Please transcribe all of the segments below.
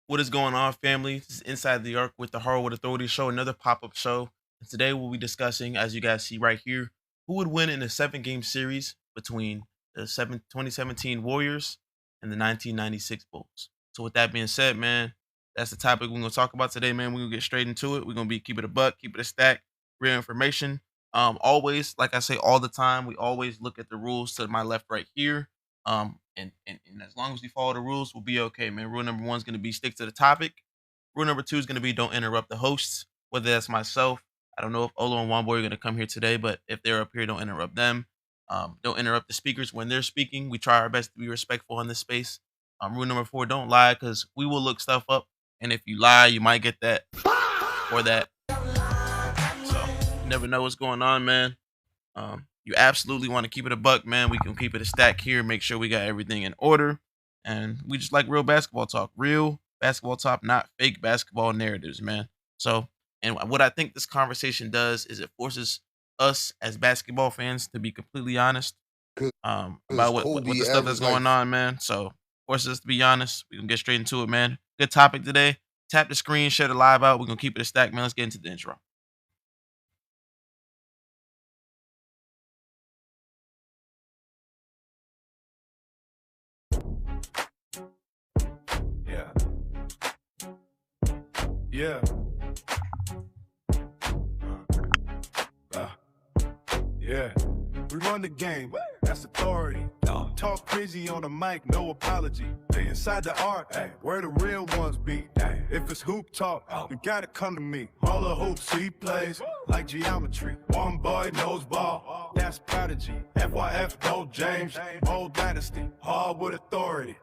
What is going on, family? This is Inside the Arc with the Hardwood Authority show, another pop-up show. And today we'll be discussing, as you guys see right here, who would win in a seven-game series between the 2017 Warriors and the 1996 Bulls. So with that being said, man, that's the topic we're gonna talk about today, man. We're gonna get straight into it. We're gonna be keep it a buck, keep it a stack, real information. Always, like I say all the time, we always look at the rules to my left right here. And as long as we follow the rules, we'll be okay, man. Rule number one is going to be stick to the topic. Rule number two is going to be don't interrupt the hosts, whether that's myself. I don't know if Olo and Womboy are going to come here today, but if they're up here, don't interrupt them. Don't interrupt the speakers when they're speaking. We try our best to be respectful in this space. Rule number four, don't lie because we will look stuff up. And if you lie, you might get that or that. So you never know what's going on, man. You absolutely want to keep it a buck, man. We can keep it a stack here, make sure we got everything in order. And we just like real basketball talk, not fake basketball narratives, man. So, and what I think this conversation does is it forces us as basketball fans to be completely honest Because about what Kobe the stuff that's averaged like going on, man. So, forces us to be honest. We can get straight into it, man. Good topic today. Tap the screen, share the live out. We're going to keep it a stack, man. Let's get into the intro. Yeah. Yeah. Uh, yeah. We run the game. That's authority. Talk crazy on the mic, no apology. Inside the art, where the real ones be. If it's hoop talk, you gotta come to me. OlloHoops, he plays like geometry. One boy knows ball, that's prodigy. FYF, Gold James, old dynasty. Hardwood Authority,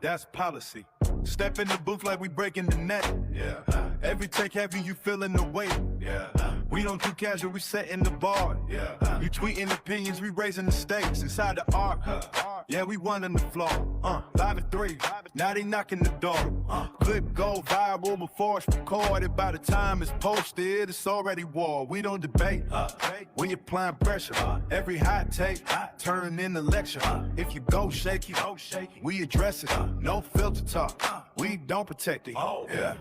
that's policy. Step in the booth like we breaking the net. Yeah. Every take heavy, you feeling the weight. Yeah. We don't do casual, we setting the bar. Yeah. You tweeting opinions, we raising the stakes. Inside the arc, yeah, we running the floor. 5 and 3, now they knocking the door. Clip go viral before it's recorded. By the time it's posted, it's already war. We don't debate. We applying pressure. Every hot take turn into lecture. If you go shaky, we address it. No filter talk, we don't protect it. Yeah.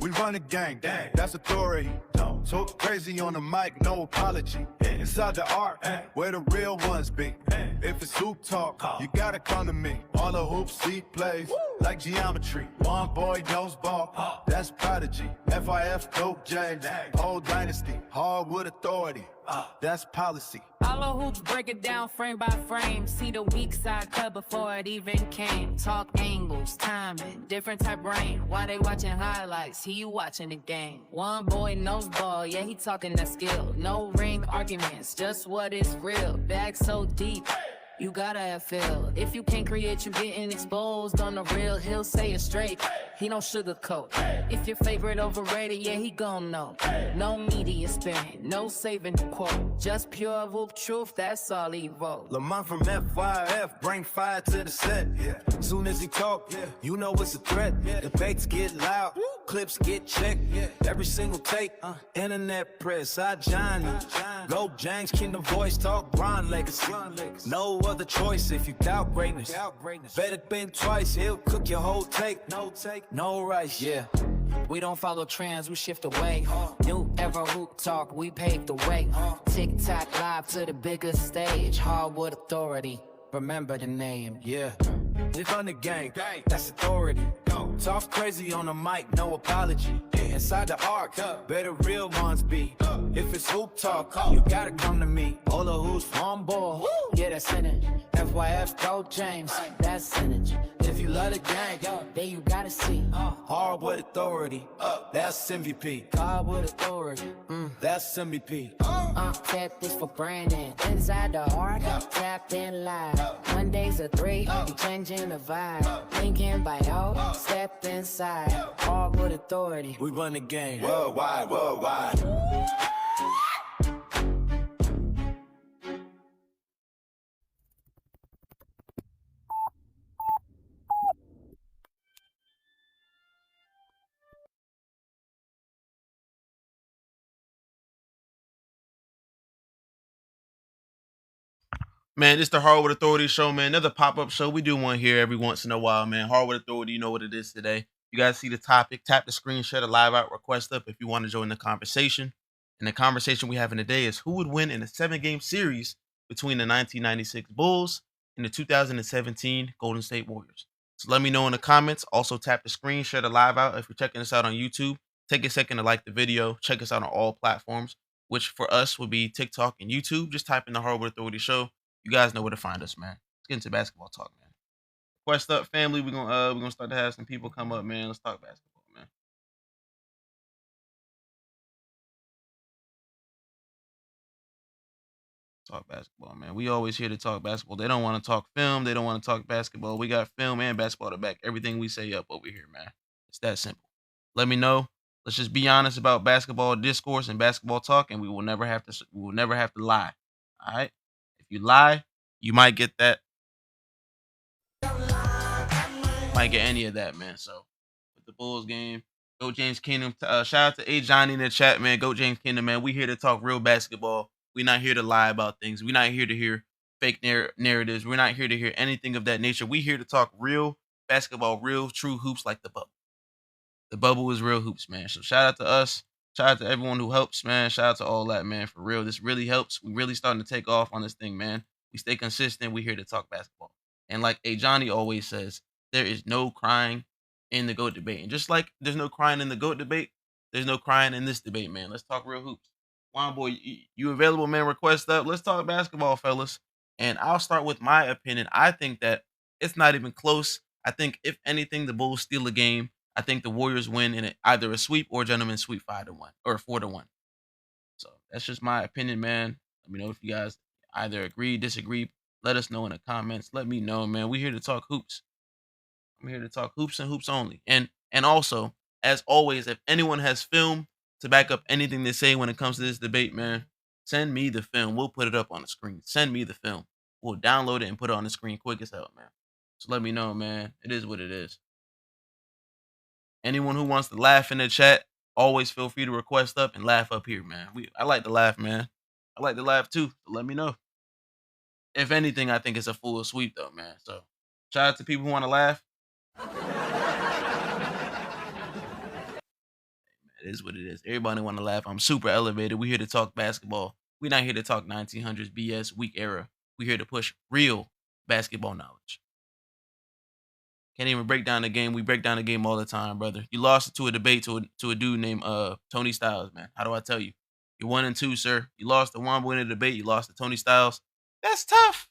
We run the gang, that's authority. Talk crazy on the mic, no apology. Inside the art, where the real ones be. If it's hoop talk, you gotta come to me. OlloHoops, he plays like geometry. One boy knows ball, that's prodigy. FIF, Dope James, old dynasty. Hardwood Authority, that's policy. OlloHoops break it down frame by frame. See the weak side cut before it even came. Talk angles, timing, different type brain. While they watching highlights, he watching the game. One boy knows ball, yeah, he talking that skill. No ring arguments, just what is real. Bag so deep, you gotta have feel. If you can't create, you getting exposed. On the real, he'll say it straight. He don't sugarcoat. If your favorite overrated, yeah, he gon' know. No media spin, no saving the quote. Just pure whoop truth, that's all he wrote. Lamont from FYF, bring fire to the set. Yeah. Soon as he talk, you know it's a threat. Debates get loud, clips get checked. Every single take, internet press, I Johnny. Go James, Kingdom Voice, talk Bron legacy. No other choice if you doubt greatness. Better think twice, he'll cook your whole take. No rice, yeah. We don't follow trends, we shift away. New era hoop talk, we paved the way. TikTok live to the biggest stage. Hardwood Authority, remember the name. Yeah, we run the gang, that's authority. Talk crazy on the mic, no apology. Inside the arc, where the real ones be. If it's hoop talk, you gotta come to me. OlloHoops, On ball, yeah, that's in it. FYF, Gold James, that's synergy. if you love the gang, Then you gotta see. Hardwood Authority, that's MVP. Hardwood Authority, That's MVP. tap this for Brandon. Inside the heart, tapped in live. Mondays are 3, you changing the vibe. Thinking by y'all, step inside. Hardwood Authority. We run the game worldwide, worldwide. Man, it's the Hardwood Authority show, man. Another pop-up show. We do one here every once in a while, man. Hardwood Authority, you know what it is today. You guys see the topic. Tap the screen, share the live out, request up if you want to join the conversation. And the conversation we have in today is who would win in a 7 game series between the 1996 Bulls and the 2017 Golden State Warriors. So let me know in the comments. Also, tap the screen, share the live out if you're checking us out on YouTube. Take a second to like the video. Check us out on all platforms, which for us would be TikTok and YouTube. Just type in the Hardwood Authority Show. You guys know where to find us, man. Let's get into basketball talk, man. Quest up, family. We're gonna start to have some people come up, man. Let's talk basketball, man. Talk basketball, man. We always here to talk basketball. They don't want to talk film. They don't want to talk basketball. We got film and basketball to back everything we say up over here, man. It's that simple. Let me know. Let's just be honest about basketball discourse and basketball talk, and we will never have to. We will never have to lie. All right. If you lie, you might get that. Might get any of that, man. So with the Bulls game, go James Kingdom. Shout out to A Johnny in the chat, man. Go James Kingdom, man. We here to talk real basketball. We're not here to lie about things. We're not here to hear fake narratives. We're not here to hear anything of that nature. We here to talk real basketball, real true hoops like the bubble. The bubble is real hoops, man. So shout out to us. Shout out to everyone who helps, man. Shout out to all that, man. For real, this really helps. We really starting to take off on this thing, man. We stay consistent. We here to talk basketball. And like A Johnny always says, there is no crying in the GOAT debate. And just like there's no crying in the GOAT debate, there's no crying in this debate, man. Let's talk real hoops. Boy, you available, man? Request up. Let's talk basketball, fellas. And I'll start with my opinion. I think that it's not even close. I think if anything, the Bulls steal a game. I think the Warriors win in either a sweep or a gentleman's sweep 5-1 or 4-1. So that's just my opinion, man. Let me know if you guys either agree, disagree. Let us know in the comments. Let me know, man. We're here to talk hoops. I'm here to talk hoops and hoops only. And also, as always, if anyone has film to back up anything they say when it comes to this debate, man, send me the film. We'll put it up on the screen. Send me the film. We'll download it and put it on the screen quick as hell, man. So let me know, man. It is what it is. Anyone who wants to laugh in the chat, always feel free to request up and laugh up here, man. I like to laugh, man. I like to laugh too. So let me know. If anything, I think it's a full sweep though, man. So shout out to people who want to laugh. It is what it is. Everybody want to laugh. I'm super elevated. We're here to talk basketball. We're not here to talk 1900s BS weak era. We're here to push real basketball knowledge. Can't even break down the game. We break down the game all the time, brother. You lost it to a debate to a dude named Tony Styles, man. How do I tell you? You're 1-2, sir. You lost to Wombo in a debate. You lost to Tony Styles. That's tough.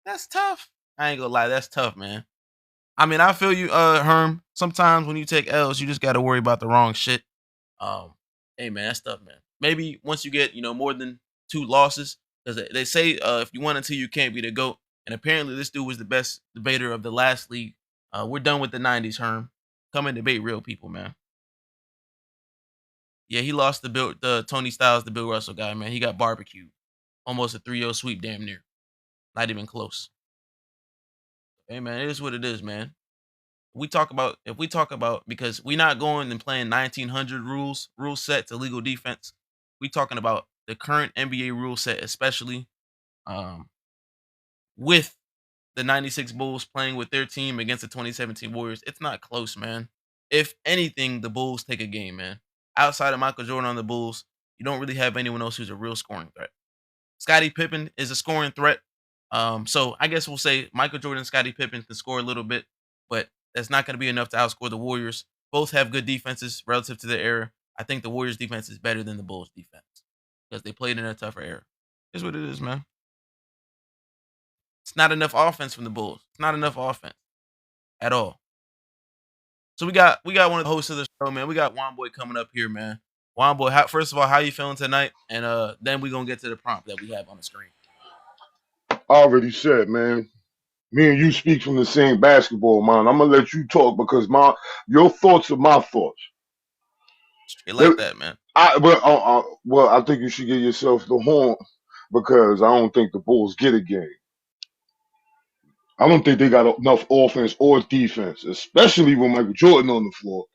That's tough. I ain't gonna lie. That's tough, man. I mean, I feel you, Herm. Sometimes when you take L's, you just gotta worry about the wrong shit. Hey man, that's tough, man. Maybe once you get more than 2 losses, because they say if you 1-2, you can't be the GOAT. And apparently, this dude was the best debater of the last league. We're done with the 90s, Herm. Come and debate real people, man. Yeah, he lost the Tony Styles, the Bill Russell guy, man. He got barbecued. Almost a 3-0 sweep, damn near. Not even close. Hey man, it is what it is, man. If we talk about because we're not going and playing 1900 rule set to legal defense. We talking about the current NBA rule set, especially with the 96 Bulls playing with their team against the 2017 Warriors. It's not close, man. If anything, the Bulls take a game, man. Outside of Michael Jordan on the Bulls, you don't really have anyone else who's a real scoring threat. Scottie Pippen is a scoring threat. So I guess we'll say Michael Jordan and Scottie Pippen can score a little bit, but that's not going to be enough to outscore the Warriors. Both have good defenses relative to their era. I think the Warriors defense is better than the Bulls defense because they played in a tougher era. Here's what it is, man. It's not enough offense from the Bulls. It's not enough offense at all. So we got one of the hosts of the show, man. We got Womboy coming up here, man. Womboy, first of all, how you feeling tonight? And then we're gonna get to the prompt that we have on the screen. I already said, man. Me and you speak from the same basketball, man. I'm gonna let you talk because your thoughts are my thoughts. Straight like that, man. Well, I think you should give yourself the horn because I don't think the Bulls get a game. I don't think they got enough offense or defense, especially with Michael Jordan on the floor.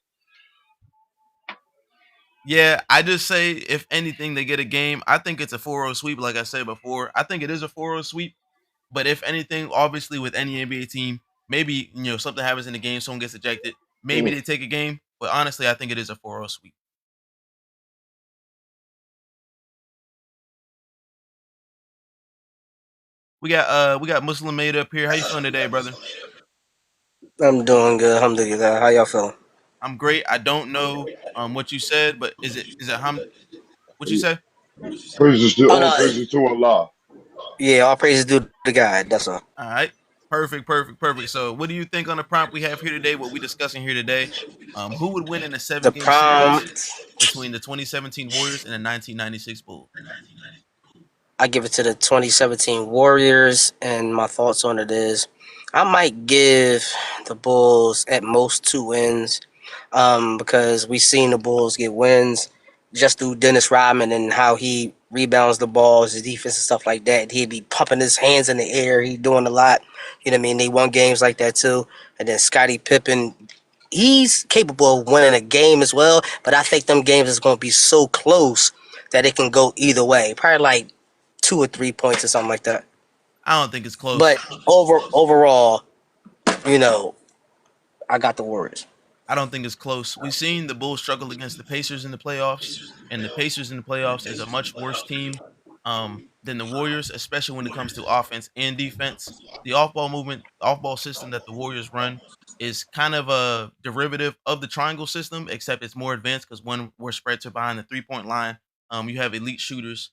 Yeah, I just say if anything, they get a game. I think it's a 4-0 sweep, like I said before. I think it is a 4-0 sweep. But if anything, obviously with any NBA team, maybe something happens in the game, someone gets ejected. Maybe they take a game, but honestly, I think it is a 4-0 sweep. We got Muslim made up here. How you feeling today, brother? I'm doing good. Alhamdulillah. How y'all feeling? I'm great. I don't know what you said, but is it what you say? Praises to Oh all no, praises to Allah. yeah, all praises due to God. That's all. All right. Perfect, perfect, perfect. So, what do you think on the prompt we have here today? What we discussing here today? Who would win in a The seven-game series prompt, between the 2017 Warriors and the 1996 Bulls? I give it to the 2017 Warriors, and my thoughts on it is, I might give the Bulls at most 2 wins, because we seen the Bulls get wins just through Dennis Rodman and how he rebounds the balls, his defense and stuff like that. He'd be pumping his hands in the air. He doing a lot. You know what I mean? They won games like that too. And then Scottie Pippen, he's capable of winning a game as well, but I think them games is going to be so close that it can go either way. Probably like 2 or 3 points or something like that. I don't think it's close. But overall, you know, I got the Warriors. I don't think it's close. We've seen the Bulls struggle against the Pacers in the playoffs, and the Pacers in the playoffs is a much worse team than the Warriors, especially when it comes to offense and defense. The off-ball movement, off-ball system that the Warriors run is kind of a derivative of the triangle system, except it's more advanced because when we're spread to behind the three-point line, you have elite shooters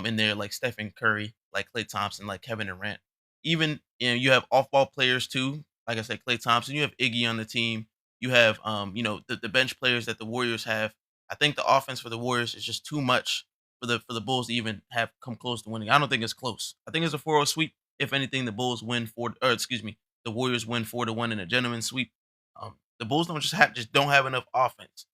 in there like Stephen Curry, like Klay Thompson, like Kevin Durant. Even you have off-ball players too, like I said, Klay Thompson. You have Iggy on the team. You have the bench players that the Warriors have. I think the offense for the Warriors is just too much for the Bulls to even have come close to winning. I don't think it's close. I think it's a 4-0 sweep. If anything, the Bulls win four or excuse me, the Warriors win 4-1 in a gentleman's sweep. The Bulls just don't have enough offense.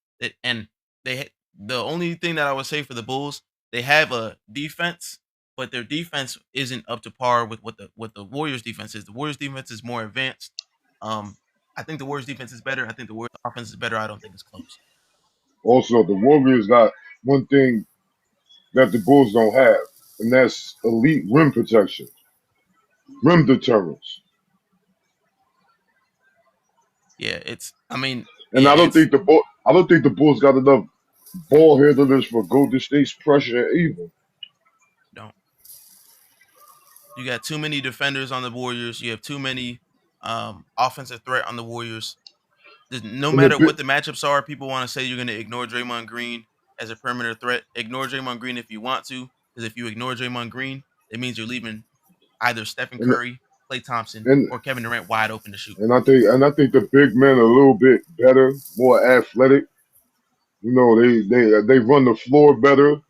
And the only thing that I would say for the Bulls, they have a defense, but their defense isn't up to par with what the Warriors defense is. The Warriors defense is more advanced. Um, I think the Warriors defense is better. I think the Warriors offense is better. I don't think it's close. Also, the Warriors got one thing that the Bulls don't have, and that's elite rim protection, rim deterrence. Yeah, it's. I mean, And yeah, it's. I don't think the Bulls got enough ball handlers for Golden State's pressure either. Don't. You got too many defenders on the Warriors. You have too many offensive threat on the Warriors. No And the matter big what the matchups are, people want to say you're going to ignore Draymond Green as a perimeter threat. Ignore Draymond Green if you want to, because if you ignore Draymond Green, it means you're leaving either Stephen and Curry, Klay Thompson, and or Kevin Durant wide open to shoot. I think the big men are a little bit better, more athletic. You know, they run the floor better.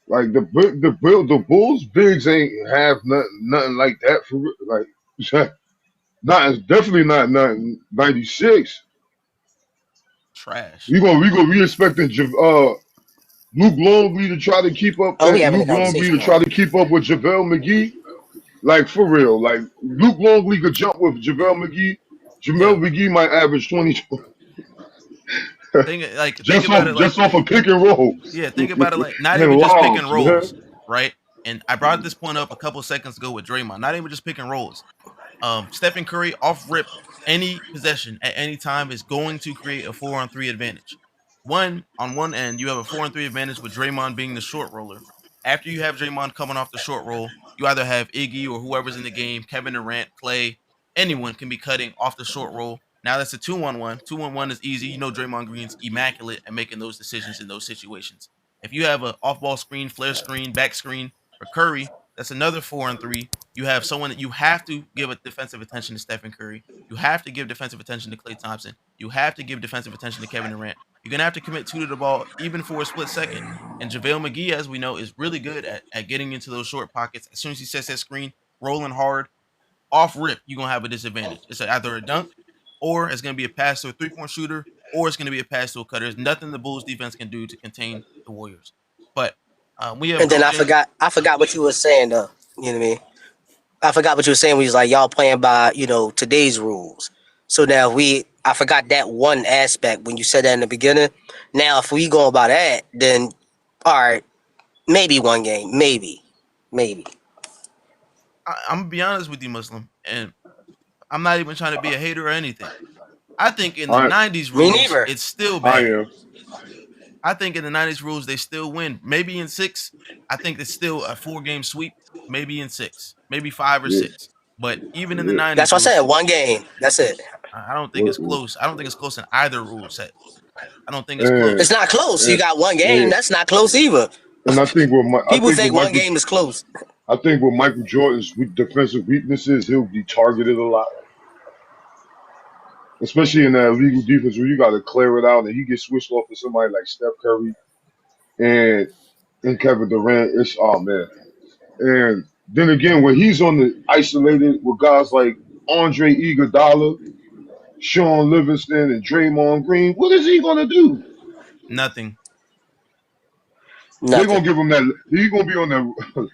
Like the Bulls bigs ain't have nothing like that for like not definitely not 96. Trash. We expecting Luke Longley to try to keep up Oh, we having a Luke Longley conversation to try now. to keep up with JaVale McGee. Like for real, like Luke Longley could jump with JaVale McGee. Yeah. JaVale McGee might average 20 Think about it like just off a pick and roll yeah, think about it like not even and just picking lobs, man. rolls, right? And I brought this point up a couple seconds ago with Draymond. Not even just picking rolls. Stephen Curry off rip any possession at any time is going to create a 4-on-3 advantage. On one end, you have a 4-on-3 advantage with Draymond being the short roller. After you have Draymond coming off the short roll, you either have Iggy or whoever's in the game, Kevin Durant, Clay, anyone can be cutting off the short roll. Now that's a 2-on-1. 2-on-1 is easy. You know Draymond Green's immaculate at making those decisions in those situations. If you have an off-ball screen, flare screen, back screen for Curry, that's another 4-on-3. You have someone that you have to give a defensive attention to Stephen Curry. You have to give defensive attention to Klay Thompson. You have to give defensive attention to Kevin Durant. You're gonna have to commit two to the ball, even for a split second. And JaVale McGee, as we know, is really good at getting into those short pockets. As soon as he sets that screen, rolling hard, off rip, you're gonna have a disadvantage. It's either a dunk, or it's gonna be a pass to a three-point shooter, or it's gonna be a pass to a cutter. There's nothing the Bulls defense can do to contain the Warriors. But we have And then roped in. I forgot what you were saying though. You know what I mean? I forgot what you were saying. We was like y'all playing by today's rules. So now I forgot that one aspect when you said that in the beginning. Now if we go by that, then all right, maybe one game, maybe. I'm gonna be honest with you, Muslim, and I'm not even trying to be a hater or anything. I think in the I '90s Me rules, neither. it's still I bad. am. I think in the '90s rules, they still win. Maybe in six, I think it's still a 4 game sweep. Maybe in six, maybe five or Yeah, six. But even in the yeah. That's '90s what I said. rules, One game. That's it. I don't think What, it's close. I don't think it's close in either rule set. I don't think it's and, It's close. not close. You and got one game. and That's not close either. and I think People think one game is close. I think with Michael Jordan's defensive weaknesses, he'll be targeted a lot, especially in that illegal defense where you got to clear it out and he gets switched off to somebody like Steph Curry and Kevin Durant. It's oh man. And then again, when he's on the isolated with guys like Andre Iguodala, Sean Livingston, and Draymond Green, what is he gonna do? Nothing. They're Nothing. gonna give him that. He's gonna be on the.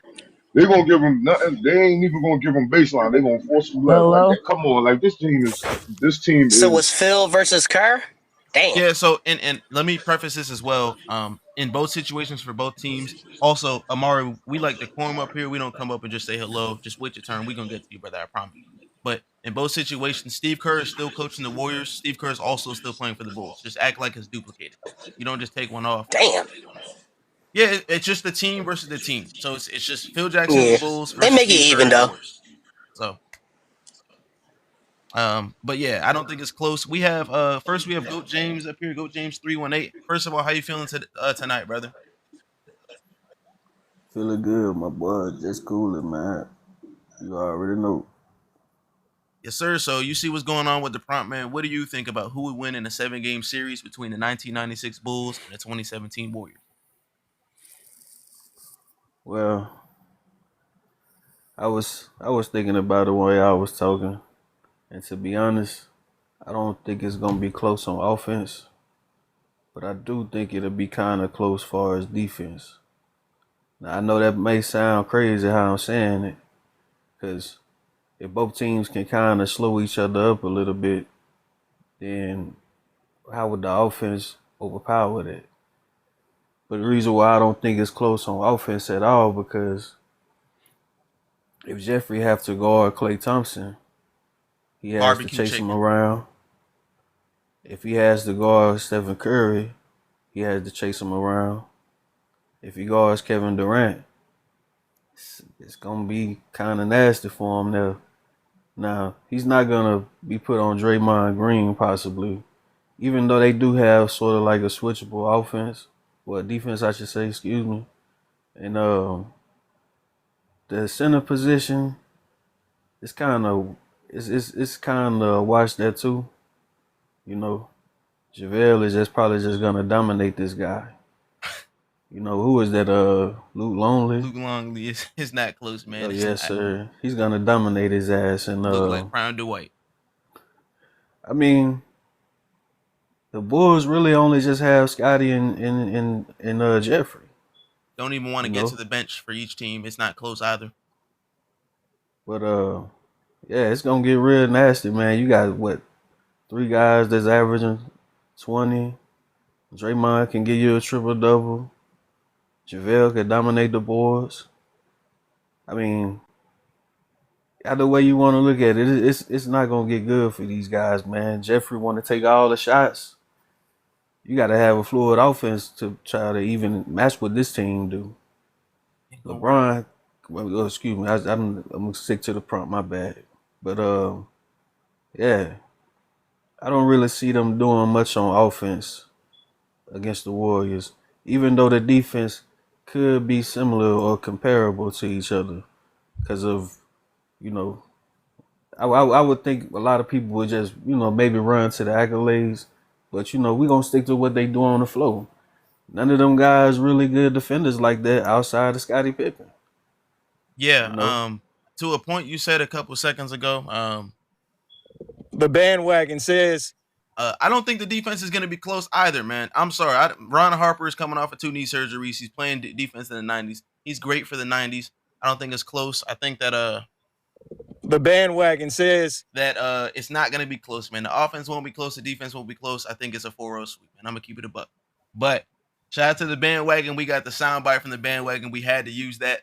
They're gonna give him nothing. They ain't even gonna give him baseline. They're gonna force him left. Like, Hello. come on, like this team So was is Phil versus Kerr? Damn. Yeah. So and let me preface this as well. In both situations for both teams. Also, Amari, we like to quorum up here. We don't come up and just say hello. Just wait your turn. We gonna get to you, brother. I promise. But in both situations, Steve Kerr is still coaching the Warriors. Steve Kerr is also still playing for the Bulls. Just act like it's duplicated. You don't just take one off. Damn. Yeah, it's just the team versus the team. So it's just Phil Jackson and the Yeah. Bulls They versus make it Steve Kerr even and the though. Warriors. So but yeah, I don't think it's close. We have first we have Goat James up here, Goat James 318. First of all, how you feeling tonight, brother? Feeling good, my boy. Just cooling, man. You already know. Yes, sir. So you see what's going on with the prompt man. What do you think about who would win in a 7 game series between the 1996 Bulls and the 2017 Warriors? Well, I was thinking about the way I was talking, and to be honest, I don't think it's gonna be close on offense, but I do think it'll be kind of close far as defense. Now I know that may sound crazy how I'm saying it, because if both teams can kind of slow each other up a little bit, then how would the offense overpower that? But the reason why I don't think it's close on offense at all, because if Jeffrey have to guard Klay Thompson, he has to Barbecue chase him chicken. around. If he has to guard Stephen Curry, he has to chase him around. If he guards Kevin Durant, it's gonna be kind of nasty for him there. Now he's not gonna be put on Draymond Green possibly, even though they do have sort of like a switchable offense, well defense I should say, excuse me. And the center position, it's kind of it's kind of watch that too. You know, JaVale is just probably just gonna dominate this guy. You know who is that? Luke Longley. Luke Longley is not close, Oh man. It's yes, not. sir. He's gonna dominate his ass. And Look like Prime Dwight. I mean, the Bulls really only just have Scottie and Jeffrey. Don't even want to You get to know, the bench for each team. It's not close either. but yeah, it's gonna get real nasty, man. You got what, 3 guys that's averaging 20. Draymond can give you a triple double. JaVale can dominate the boards. I mean, either way you want to look at it, it's not gonna get good for these guys, man. Jeffrey want to take all the shots. You got to have a fluid offense to try to even match what this team do. Ain't gonna work. LeBron, well, excuse me, I'm gonna stick to the prompt. My bad, but yeah, I don't really see them doing much on offense against the Warriors, even though the defense could be similar or comparable to each other because of, you know, I would think a lot of people would just, maybe run to the accolades, but, we're going to stick to what they do on the floor. None of them guys really good defenders like that outside of Scottie Pippen, you Yeah. know. To a point you said a couple seconds ago. The bandwagon says I don't think the defense is going to be close either, man. I'm sorry. Ron Harper is coming off of 2 knee surgeries. He's playing defense in the '90s. He's great for the '90s. I don't think it's close. I think that the bandwagon says it's not going to be close, man. The offense won't be close. The defense won't be close. I think it's a 4-0 sweep, and I'm gonna keep it a buck. But shout out to the bandwagon. We got the soundbite from the bandwagon. We had to use that.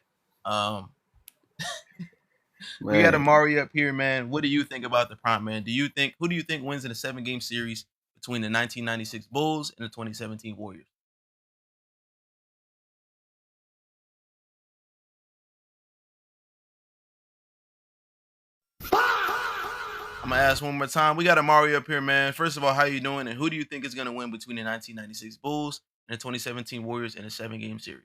We got Man, Amari up here, man. What do you think about the prompt, man? Who do you think wins in a 7 game series between the 1996 Bulls and the 2017 Warriors? I'm gonna ask one more time. We got Amari up here, man. First of all, how you doing? And who do you think is gonna win between the 1996 Bulls and the 2017 Warriors in a 7 game series?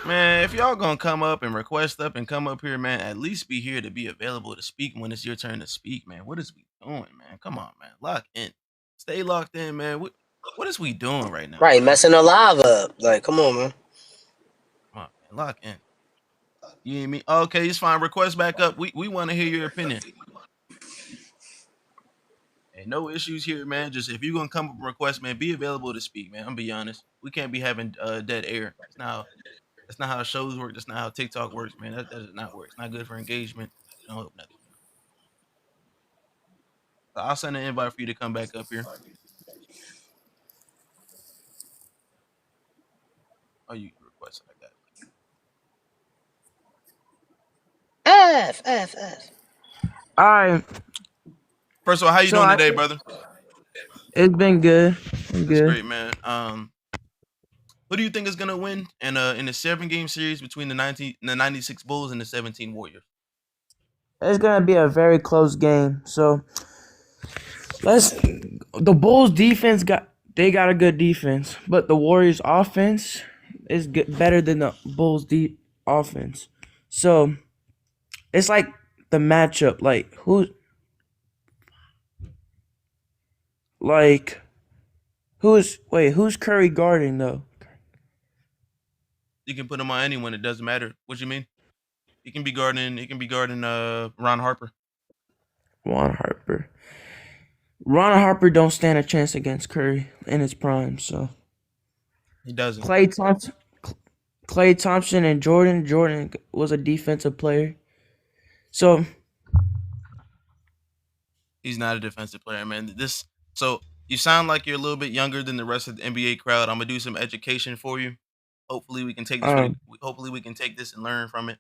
Man, if y'all gonna come up and request up and come up here, man, at least be here to be available to speak when it's your turn to speak, man. What is we doing, man? Come on, man. Lock in. Stay locked in, man. What is we doing right now, Right, man? messing the live up. Like, come on, man. Come on, man. Lock in. You hear me? Okay, it's fine. Request back up. We want to hear your opinion. Hey, no issues here, man. Just if you're gonna come up and request, man, be available to speak, man. I'm be honest. We can't be having dead air. That's not how shows work. That's not how TikTok works, man. That does not work. It's not good for engagement. Don't help nothing. So I'll send an invite for you to come back up here. Oh, you requested. I got F. All right. First of all, how you So doing I today, brother? it's been good. Been That's good. great, man. Who do you think is gonna win in the 7 game series between the 96 Bulls and the 17 Warriors? It's gonna be a very close game. So let's. The Bulls defense got a good defense, but the Warriors offense is better than the Bulls offense. So it's like the matchup. Like who's Curry guarding though? You can put him on anyone. It doesn't matter. What you mean? He can be guarding. He can be guarding. Ron Harper. Ron Harper. Ron Harper don't stand a chance against Curry in his prime. So He doesn't. Klay Thompson. Klay Thompson and Jordan. Jordan was a defensive player. So He's not a defensive player, man. This so you sound like you're a little bit younger than the rest of the NBA crowd. I'm gonna do some education for you. Hopefully we can take this. um Hopefully we can take this and learn from it.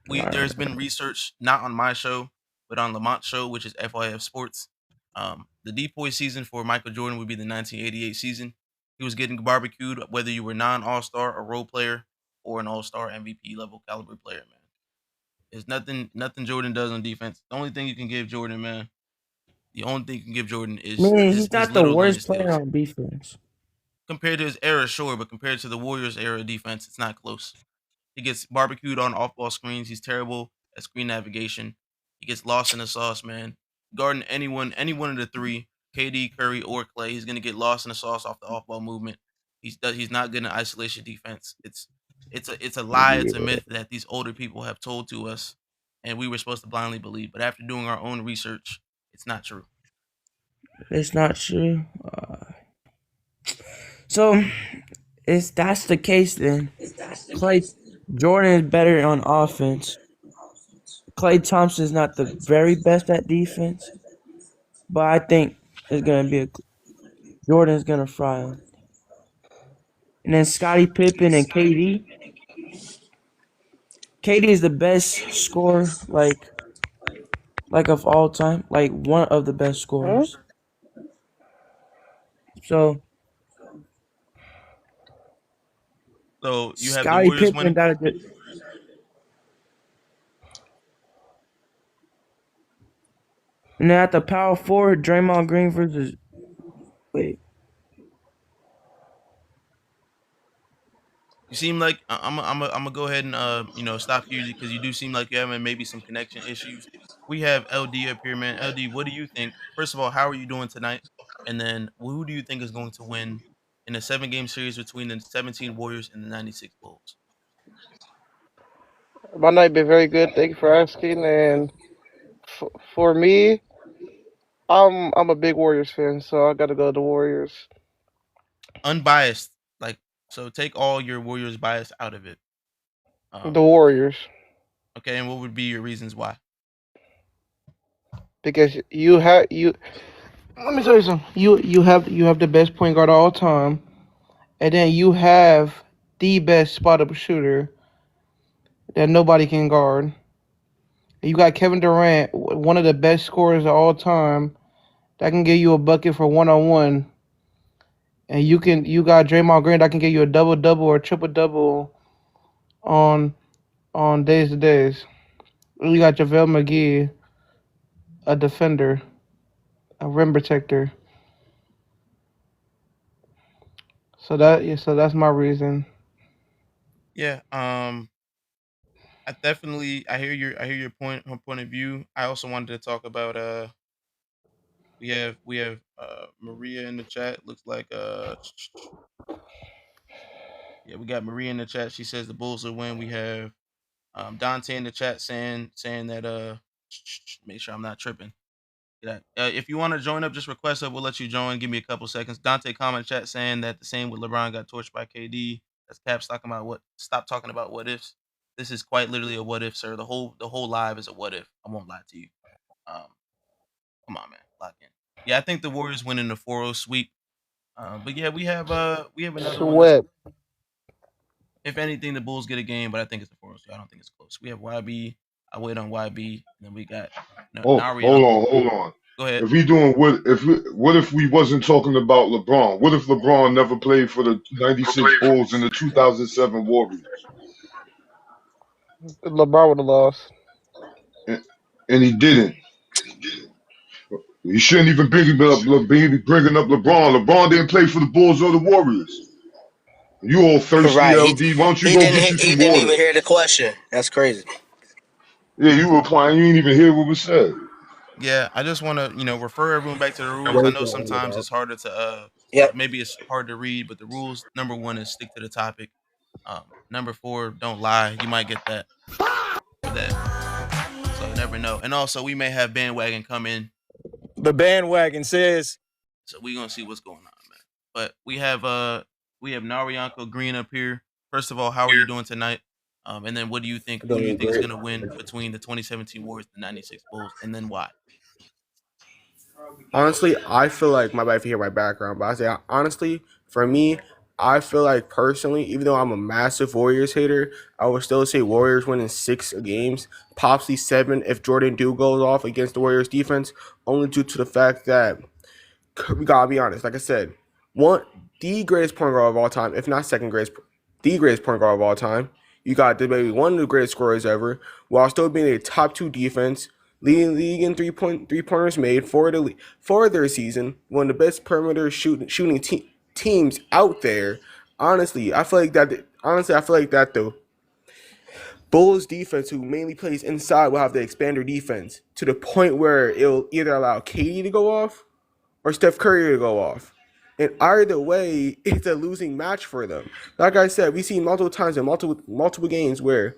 We alright. There's been research not on my show, but on Lamont's show, which is FYF Sports. The depoy season for Michael Jordan would be the 1988 season. He was getting barbecued whether you were non All Star, a role player, or an All Star MVP level caliber player, man. There's nothing Jordan does on defense. The only thing you can give Jordan, man, the only thing you can give Jordan is Man, his he's his not the little worst line player steals. on defense. Compared to his era, sure, but compared to the Warriors era defense, it's not close. He gets barbecued on off ball screens. He's terrible at screen navigation. He gets lost in the sauce, man. Guarding any one of the three, KD, Curry, or Clay, he's gonna get lost in the sauce off the off ball movement. He's not good in isolation defense. It's a lie. It's a Yeah, myth that these older people have told to us, and we were supposed to blindly believe. But after doing our own research, it's not true. it's not true. So if that's the case, then Clay Jordan is better on offense. Clay Thompson is not the very best at defense, but I think it's gonna be a Jordan's gonna fry him. And then Scottie Pippen and KD. KD is the best scorer, like of all time, like one of the best scorers. So So you have the Scottie Warriors Pippen winning. got a good. And then at the power forward, Draymond Green versus wait, You seem like I'm gonna go ahead and stop you because you do seem like you're having maybe some connection issues. We have LD up here, man. LD, what do you think? First of all, how are you doing tonight? And then who do you think is going to win in a 7 game series between the 17 Warriors and the 96 Bulls? My night been very good. Thank you for asking. And for me, I'm a big Warriors fan, so I gotta go to the Warriors. Unbiased, like so. Take all your Warriors bias out of it. The Um, Warriors, okay, and what would be your reasons why? because you. Let me tell you something. You have the best point guard of all time, and then you have the best spot up shooter that nobody can guard. You got Kevin Durant, one of the best scorers of all time, that can give you a bucket for 1-on-1, and you got Draymond Green that can give you a double double or triple double on days to days. You got JaVale McGee, a defender, a rim protector. So that's my reason. Yeah. I hear your point of view. I also wanted to talk about we have Maria in the chat. Looks like yeah, we got Maria in the chat. She says the Bulls will win. We have Dante in the chat saying that make sure I'm not tripping. Yeah. If you want to join up, just request up. We'll let you join. Give me a couple seconds. Dante comment chat saying that the same with LeBron got torched by KD. That's Caps talking about what. Stop talking about what ifs. This is quite literally a what if, sir. The whole live is a what if. I won't lie to you. Um, come on, man, lock in. Yeah, I think the Warriors win in the 4-0 sweep. But yeah, we have another one. This, Sweat. if anything, the Bulls get a game, but I think it's the 4-0 sweep. I don't think it's close. We have YB. I wait on YB. And then we got Oh, Nari hold Uncle. on, hold on. Go ahead. If we doing what if we wasn't talking about LeBron? What if LeBron never played for the '96 Bulls and the 2007 Warriors, LeBron would have lost. and, and he didn't? You shouldn't even bringing up LeBron. LeBron didn't play for the Bulls or the Warriors. You all thirsty, Right. LD? Why don't you He go didn't get you he some didn't water? even hear the question. That's crazy. Yeah, you replying. You didn't even hear what was said. Yeah, I just want to, refer everyone back to the rules. I Where's know the sometimes underdog? it's harder to, Yep. maybe it's hard to read, but the rules number one is stick to the topic. Number four, don't lie. You might get that for that, so you never know. And also, we may have bandwagon come in, The bandwagon says so we gonna see what's going on, man. But we have Narianko Green up here. First of all, how are you doing tonight? And then what do you think? Who do you Doing think is great. gonna win between the 2017 Warriors and the '96 Bulls, and then why? Honestly, I feel like my wife hear my background, but I say honestly, for me, I feel like personally, even though I'm a massive Warriors hater, I would still say Warriors winning 6 games, possibly 7 if Jordan do goes off against the Warriors defense, only due to the fact that we gotta be honest. Like I said, one the greatest point guard of all time, if not second greatest, the greatest point guard of all time. You got the maybe one of the greatest scorers ever, while still being a top 2 defense, leading the league in 3 pointers made for their season. One of the best perimeter shooting teams out there. Honestly, I feel like that. Honestly, I feel like that the Bulls defense, who mainly plays inside, will have the expander defense to the point where it'll either allow KD to go off or Steph Curry to go off. And either way, it's a losing match for them. Like I said, we've seen multiple times in multiple games where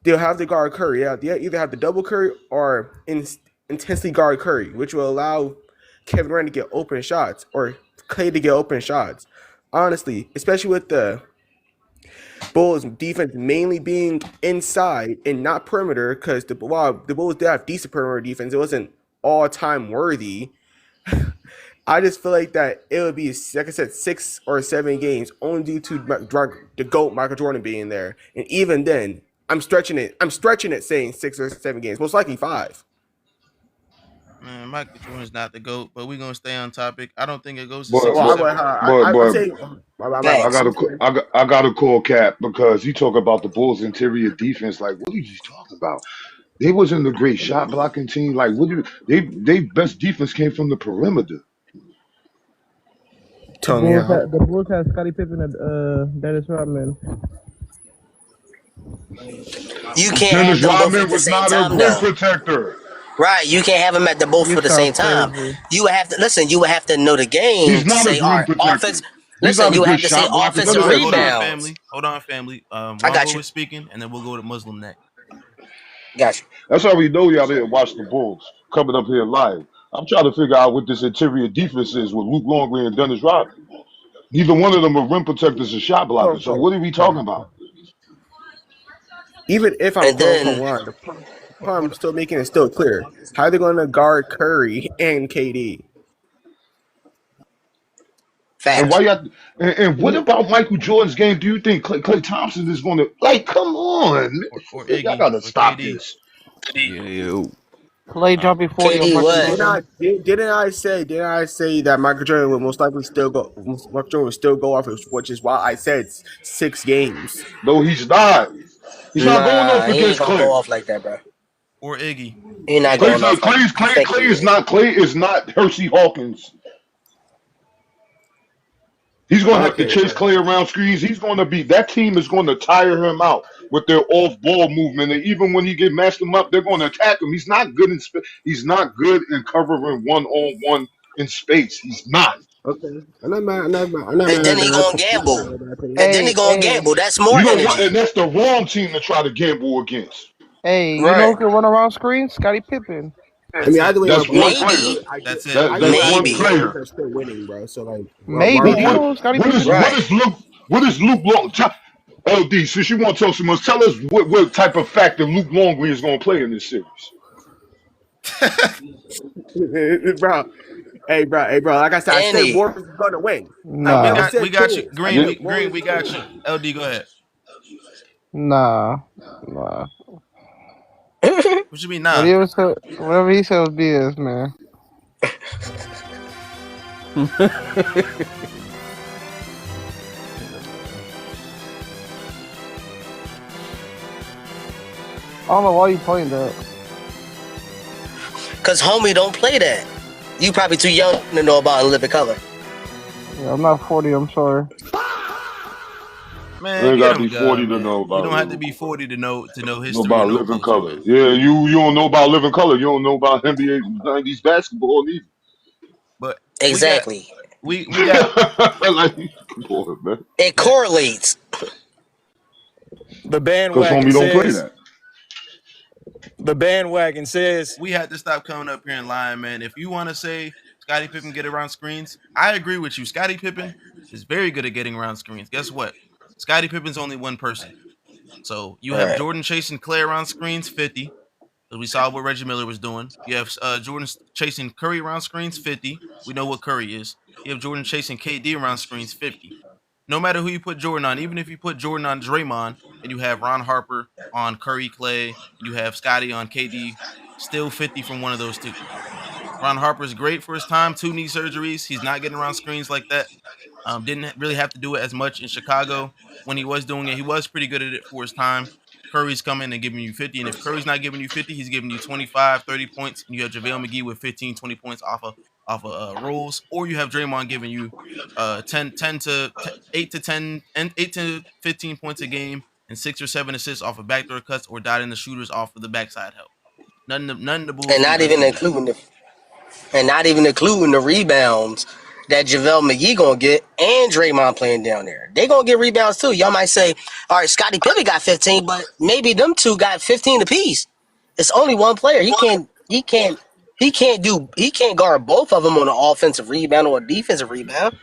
they'll have the guard Curry. Yeah, they either have the double Curry or intensely guard Curry, which will allow Kevin Durant to get open shots or Clay to get open shots. Honestly, especially with the Bulls defense mainly being inside and not perimeter, because while the Bulls did have decent perimeter defense, it wasn't all time worthy. I just feel like that it would be, like I said, 6 or 7 games only due to the GOAT Michael Jordan being there. And even then, I'm stretching it. Saying 6 or 7 games, most likely 5. Man, Michael Jordan's not the GOAT, but we're gonna stay on topic. I don't think it goes to But six Well, or but seven. I'm but saying, I Thanks. gotta I gotta call Cap because he talk about the Bulls' interior defense. Like, what are you talking about? They wasn't a great shot blocking team. Like, what do you, they best defense came from the perimeter. telling me how. The Bulls have Scottie Pippen and Dennis Rodman. You can't have Dennis them both at Rodman the was same not a time, rim though. protector. Right? You can't have them at the both You for the same sound time. crazy. You would have to listen. You would have to know the game He's to not a say, all rim right, protector. offense. He's Listen, not a you would good have to say shot blocker. None offensive of that Hold on, shit. rebounds. family. Hold on, family. I got Wombo you. is speaking, and then we'll go to Muslim next. Got you. That's how we know y'all didn't watch the Bulls coming up here live. I'm trying to figure out what this interior defense is with Luke Longley and Dennis Rodman. Neither one of them are rim protectors or shot blockers. So what are we talking about? Even if I'm And quote unquote then wrong, the Hold, problem I'm hold still making it still clear. How are they going to guard Curry and KD? And why facts. y'all? And what about Michael Jordan's game? Do you think Clay Thompson is going to like? Come on, or man. Y'all Iggy got to or stop KD. this. Yeah, yo. Clay Uh, dropping 40 on KD Michael what? Jordan. Didn't I say that Michael Jordan would most likely still go? Michael Jordan would still go off, which is why I said 6 games. No, he's not. He's not going Nah, off he ain't against gonna go Clay. off like that, bro. or Iggy. He not KD. going off like you think he is. Clay is not Hershey Hawkins. He's going to have to Okay, chase Clay around screens. He's going to be that team is going to tire him out with their off-ball movement. And even when he get matched him up, they're going to attack him. He's not good in he's not good in covering one-on-one in space. He's not. okay. I'm not And mad then at he that. gonna gamble. Not a bad opinion. And then he Hey, gonna hey, gamble. That's more You don't want, energy. and that's the wrong team to try to gamble against. hey, you know Right. who can run around screens? Scottie Pippen. I That's mean, it. either way, That's one player. Maybe. That's it. either way, That's I one think the Maybe. Warriors player. are still winning, bro. So like, why Maybe. are Do we? you know who Scottie Pippen What Right. is? is Luke Long? LD, since you want to talk so much, tell us what type of factor Luke Longley is going to play in this series. bro? Hey, bro. Like I said, I said Any. Warriors is gonna win. Nah, I we never Nah, got we said got you. chance. I Green, Yeah. said we Warriors got win. you. LD, go ahead. nah, nah. What you mean, nah? Whatever he said was BS, man. I don't know why you playing that. Cause homie don't play that. You probably too young to know about in living color. Yeah, I'm not 40. I'm sorry. You Man, ain't get got to him be God, 40 to man. know You about don't have to living be 40 to know know history and about know living culture, color. man. Yeah, you don't know about living color. You don't know about NBA 90s basketball But we got Exactly. we got like, come on, man. It yeah. correlates. The Because bandwagon homie don't play says, that. the bandwagon says, We had to stop coming up here and lying, man. If you want to say Scottie Pippen get around screens, I agree with you. Scottie Pippen is very good at getting around screens. Guess what? Scottie Pippen's only one person. So you have Right. Jordan chasing Clay around screens 50. Because we saw what Reggie Miller was doing. You have Jordan chasing Curry around screens 50. We know what Curry is. You have Jordan chasing KD around screens 50. No matter who you put Jordan on, even if you put Jordan on Draymond and you have Ron Harper on Curry Clay and you have Scotty on KD, still 50 from one of those two. Ron Harper's great for his time, 2 knee surgeries. He's not getting around screens like that. Didn't really have to do it as much in Chicago. When he was doing it, he was pretty good at it for his time. Curry's coming and giving you 50. And if Curry's not giving you 50, he's giving you 25, 30 points. And you have JaVale McGee with 15, 20 points off of rolls. Or you have Draymond giving you 10 to 8 to 10 and 8 to 15 points a game and 6 or 7 assists off of backdoor cuts or dotting the shooters off of the backside help. None of the Bulls And teams not are even doing that. including the rebounds that JaVale McGee gonna get and Draymond playing down there. They gonna get rebounds too. Y'all might say, all right, Scottie Pippen got 15, but maybe them two got 15 apiece. It's only one player. He can't guard both of them on an offensive rebound or a defensive rebound.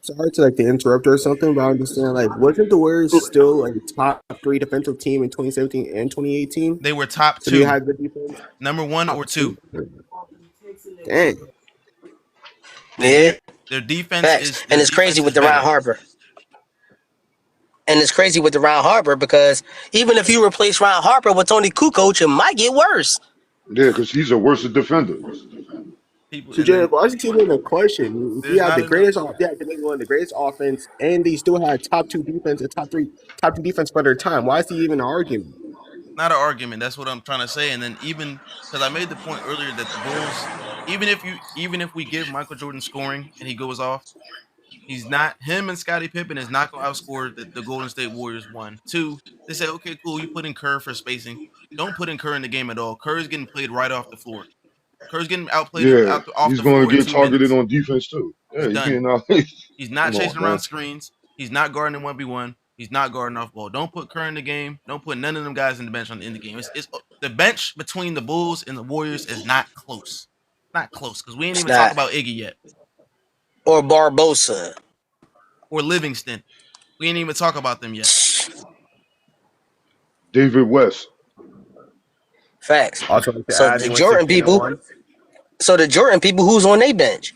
Sorry to like to interrupt or something, but I understand like wasn't the Warriors still like top 3 defensive team in 2017 and 2018? They were top So they two, had good defense. number one or Top two. 2. Dang. Yeah, Their defense facts. is And their it's crazy defense with is the Ron better. Harper. And it's crazy with the Ron Harper because even if you replace Ron Harper with Tony Kukoc, it might get worse. Yeah, because he's a worse defender. People So and Jared, then why is it even a question? If you there's have not the enough. greatest, yeah, they one of the greatest offense, and they still had top 2 defense and top 2 defense for their time. Why is he even an argument? Not an argument. That's what I'm trying to say. And then even because I made the point earlier that the Bulls, even if we give Michael Jordan scoring and he goes off, he's not him and Scottie Pippen is not going to outscore the Golden State Warriors. One, two. They say, okay, cool. You put in Kerr for spacing. Don't put in Kerr in the game at all. Kerr's getting played right off the floor. Kerr's getting outplayed Yeah, off he's the going floor to in get 2 minutes. targeted on defense too. He's Yeah, he's done. getting out. He's not Come on, chasing around man. screens. He's not guarding in 1v1. He's not guarding off ball. Don't put Kerr in the game. Don't put none of them guys in the bench in the game. It's the bench between the Bulls and the Warriors is not close. Not close, because we ain't It's even talk not. about Iggy yet. Or Barbosa. Or Livingston. We ain't even talk about them yet. David West. Facts. Also, to So add, the they went Jordan 16 and people. 1. So the Jordan people, who's on their bench?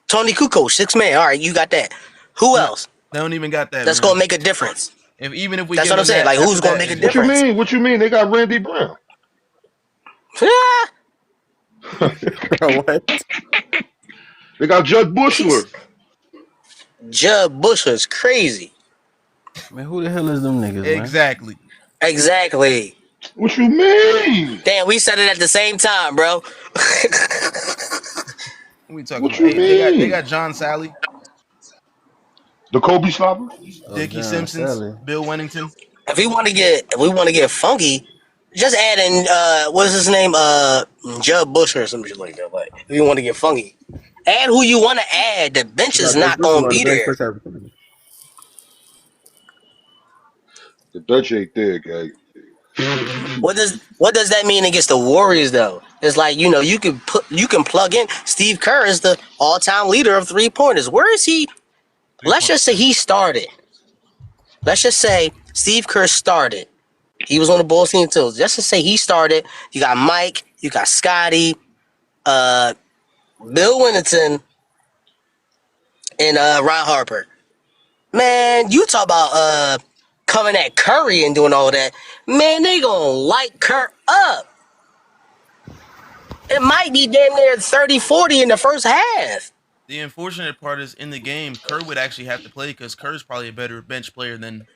Tony Kukoc, 6 man. All right, you got that. Who No, else? they don't even got that, That's man. gonna make a difference. Even if we That's give what I'm them saying. that, Like, after who's gonna that make a is What you just difference? mean? What you mean? They got Randy Brown. What? They got Judd Bushler. Jud Bush is crazy. Man, who the hell is them niggas, man? exactly. Exactly. What you mean? Damn, we said it at the same time, bro. What we talking What about? you Hey, they mean? got John Sally, The Kobe stopper? Oh, Dickie John Simpsons, Sally. Bill Wennington. If we want to get funky, just add in what's his name? Jud Bush or some shit like that. Like, if you want to get funky, add who you want to add. The bench You is got Derek not Brooks gonna on the be bench there. for everything. The Dutch ain't there, guy. What does that mean against the Warriors though? It's like, you can plug in Steve Kerr is the all-time leader of 3-pointers. Where is he? Let's 3-point just say shooting. he started. Let's just say Steve Kerr started. He was on the Bulls team too. Just to say he started. You got Mike, you got Scottie, Bill Winnington, and Ron Harper. Man, you talk about coming at Curry and doing all that. Man, they gonna light Kerr up. It might be damn near 30-40 in the first half. The unfortunate part is in the game, Kerr would actually have to play because Kerr's probably a better bench player than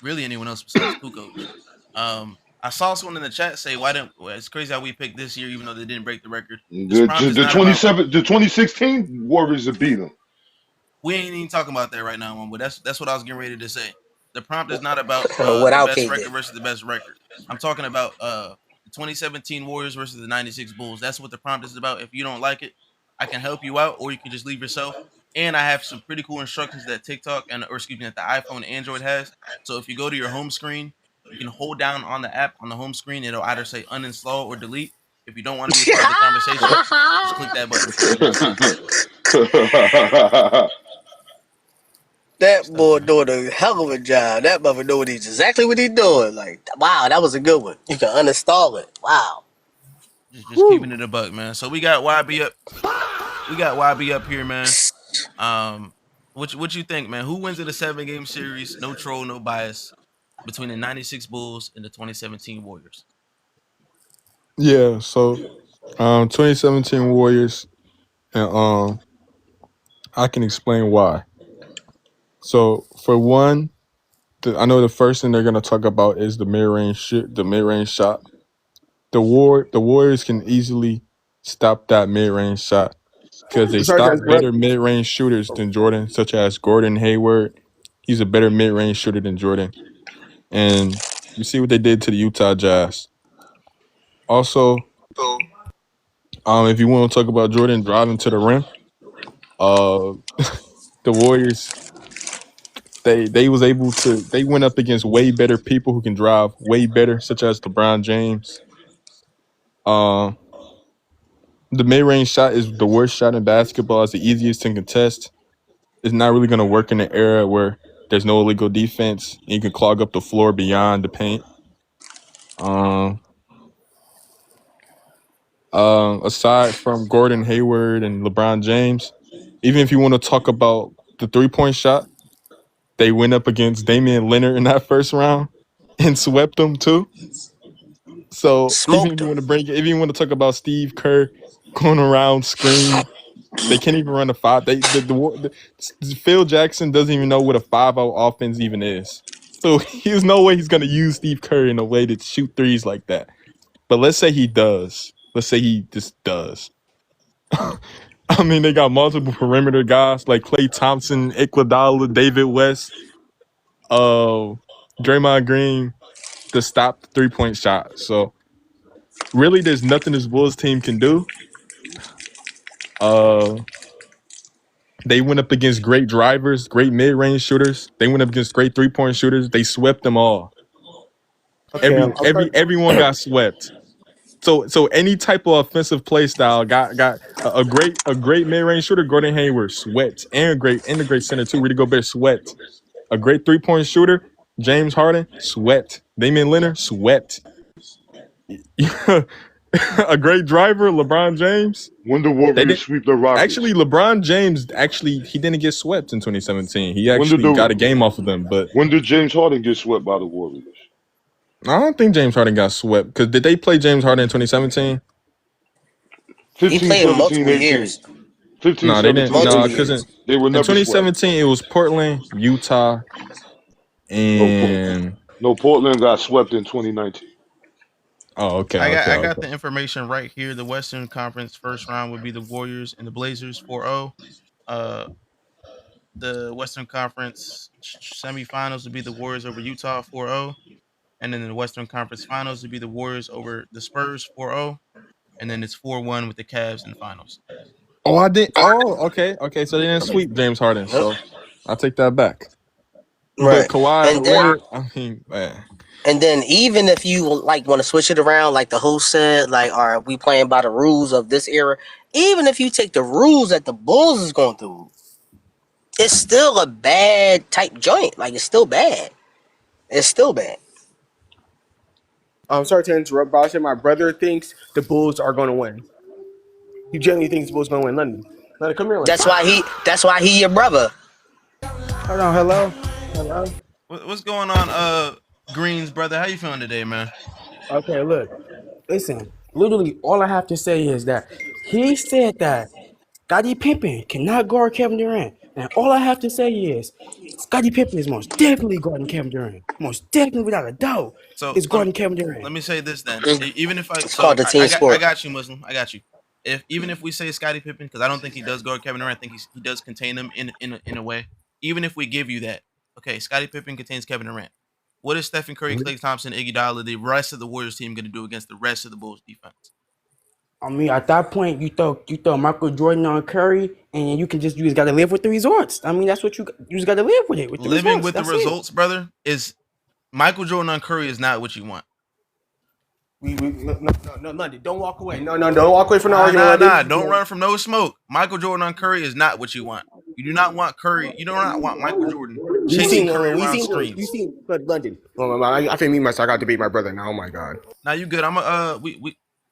really anyone else besides Kukoc. I saw someone in the chat say, "Why didn't?" Well, it's crazy how we picked this year, even though they didn't break the record. This prompt is The not about. 2016 Warriors have beat them. We ain't even talking about that right now, but that's what I was getting ready to say. The prompt is not about the Without best KD. record versus the best record. I'm talking about the 2017 Warriors versus the 96 Bulls. That's what the prompt is about. If you don't like it, I can help you out, or you can just leave yourself. And I have some pretty cool instructions that TikTok or excuse me, that the iPhone and Android has. So if you go to your home screen, you can hold down on the app on the home screen. It'll either say uninstall or delete. If you don't want to be a part of the conversation, just click that button for me one time. That Stuff, boy man. doing a hell of a job. That mother doing exactly what he's doing. Like, wow, that was a good one. You can uninstall it. Wow. Just keeping it a buck, man. So we got YB up. We got YB up here, man. Um, what you think, man? Who wins in the 7 game series? No troll, no bias between the '96 Bulls and the 2017 Warriors. Yeah, so 2017 Warriors, and I can explain why. So for one, I know the first thing they're gonna talk about is the mid-range shot. The Warriors can easily stop that mid-range shot because they Sorry to stop interrupt. better mid-range shooters than Jordan, such as Gordon Hayward. He's a better mid-range shooter than Jordan, and you see what they did to the Utah Jazz. Also, if you want to talk about Jordan driving to the rim, uh, the Warriors they went up against way better people who can drive way better, such as LeBron James. Um, the mid range shot is the worst shot in basketball. It's the easiest to contest. It's not really going to work in an era where there's no illegal defense and you can clog up the floor beyond the paint. Aside from Gordon Hayward and LeBron James, even if you want to talk about the 3-point shot, they went up against Damian Leonard in that first round and swept them too. So even if Smoked you him. want to if you want to talk about Steve Kerr going around screen, they can't even run a five. Phil Jackson doesn't even know what a 5-0 offense even is. So there's no way he's gonna use Steve Kerr in a way to shoot threes like that. But let's say he does. Let's say he just does. I mean, they got multiple perimeter guys like Klay Thompson, Iguodala, David West, Draymond Green to stop the 3-point shot. So really, there's nothing this Bulls team can do. They went up against great drivers, great mid-range shooters. They went up against great 3-point shooters. They swept them all. Okay, I'm sorry. Everyone got swept. So any type of offensive play style got a great mid range shooter. Gordon Hayward sweat, and a great center too. Rudy Gobert sweat. A great 3-point shooter. James Harden sweat. Damian Lillard sweat. A great driver, LeBron James. When the They Warriors did sweep the Rockets. actually. LeBron James he didn't get swept in 2017. He When did actually got a game off of them. But when did James Harden get swept by the Warriors? I don't think James Harden got swept because did they play James Harden in 2017? 15, He played in 17, multiple 18. years. 15, No, they didn't. 17, No, 18. because They were in never swept. 2017 it was Portland, Utah, and No, Portland got swept in 2019. oh, okay, I got the information right here. The Western Conference first round would be the Warriors and the Blazers 4-0. Uh, the Western Conference semifinals would be the Warriors over Utah 4-0. And then in the Western Conference finals would be the Warriors over the Spurs 4-0. And then it's 4-1 with the Cavs in the finals. Oh, I did. Oh, okay. So they didn't sweep James Harden. So I take that back. Right. But Kawhi And then- Leonard, I mean, man. And then even if you like want to switch it around, like the host said, like, are we playing by the rules of this era? Even if you take the rules that the Bulls is going through, it's still a bad type joint. Like, it's still bad. It's still bad. I'm sorry to interrupt, but I said my brother thinks the Bulls are going to win. He genuinely thinks the Bulls are going to win London. Let it come here. That's why he your brother. Hold on, hello. What's going on, Greens brother? How you feeling today, man? Okay, look. Listen, literally all I have to say is that he said that Scottie Pippen cannot guard Kevin Durant. And all I have to say is Scottie Pippen is most definitely guarding Kevin Durant. Most definitely, without a doubt, is guarding Kevin Durant. Let me say this then. It's Even if It's called the team sport. I got you, Muslim. I got you. Even if we say Scottie Pippen, because I don't think he does guard Kevin Durant, I think he does contain him in a way. Even if we give you that, okay, Scottie Pippen contains Kevin Durant. What is Stephen Curry, Klay Thompson, Iguodala, the rest of the Warriors team going to do against the rest of the Bulls defense? I mean, at that point, you throw Michael Jordan on Curry, and you just got to live with the results. I mean, that's what you just got to live with it. With the Living results. with That's the it. results, brother, is Michael Jordan on Curry is not what you want. No, London, don't walk away. No, don't walk away from the argument. Don't run from no smoke. Michael Jordan on Curry is not what you want. You do not want Curry. You do not want Michael Jordan chasing Curry around screens. You seen London. I think me myself. I got to debate my brother now. Oh my god. Now you good.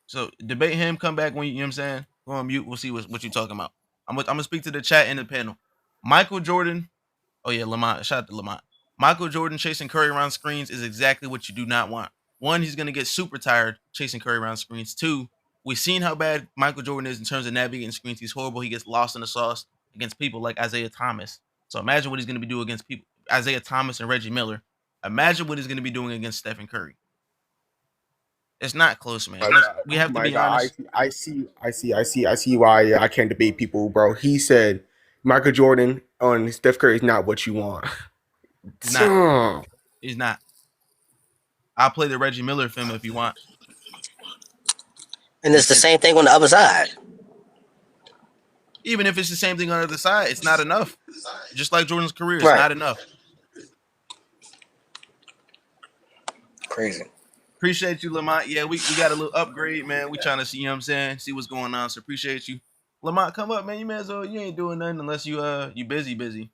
So debate him. Come back when you know what I'm saying. Go on mute. We'll see what you talking about. I'm gonna speak to the chat in the panel. Michael Jordan. Oh yeah, Lamont. Shout out to Lamont. Michael Jordan chasing Curry around screens is exactly what you do not want. One, he's gonna get super tired chasing Curry around screens. Two, we've seen how bad Michael Jordan is in terms of navigating screens. He's horrible. He gets lost in the sauce against people like Isaiah Thomas. So imagine what he's gonna be doing against people Isaiah Thomas and Reggie Miller. Imagine what he's gonna be doing against Stephen Curry. It's not close, man. We have to be honest. I see why I can't debate people, bro. He said Michael Jordan on Steph Curry is not what you want. He's not. I'll play the Reggie Miller film if you want. And it's the same thing on the other side. Even if it's the same thing on the other side, it's not enough. Just like Jordan's career, it's Right. not enough. Crazy. Appreciate you, Lamont. Yeah, we got a little upgrade, man. We trying to see, you know what I'm saying, see what's going on. So appreciate you. Lamont, come up, man. You may as well, you ain't doing nothing unless you busy. May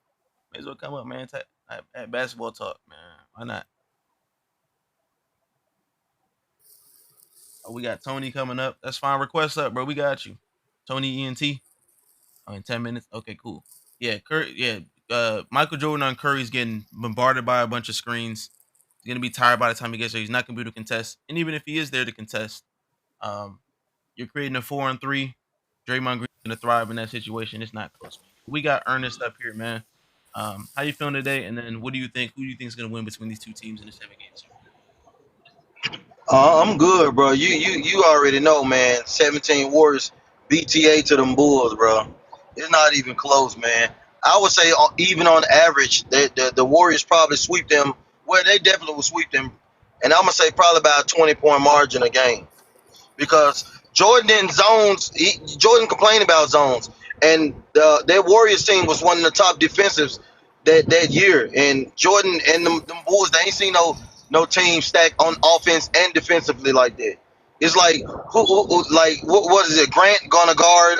as well come up, man. At basketball talk, man. Why not? Oh, we got Tony coming up. That's fine. Request up, bro. We got you. Tony ENT. Oh, in 10 minutes. Okay, cool. Yeah, Curry. Yeah, Michael Jordan on Curry's getting bombarded by a bunch of screens. He's gonna be tired by the time he gets there. He's not gonna be able to contest. And even if he is there to contest, you're creating a 4-on-3. Draymond Green's gonna thrive in that situation. It's not close. We got Ernest up here, man. How you feeling today? And then what do you think? Who do you think is gonna win between these two teams in the 7 games? I'm good, bro. You already know, man. 17 Warriors, BTA to them Bulls, bro. It's not even close, man. I would say even on average, the Warriors probably sweep them. Well, they definitely will sweep them. And I'm going to say probably about a 20-point margin a game. Because Jordan in zones, Jordan complained about zones. And their Warriors team was one of the top defensives that year. And Jordan and them Bulls, they ain't seen no team stack on offense and defensively like that. It's like like what is it? Grant gonna guard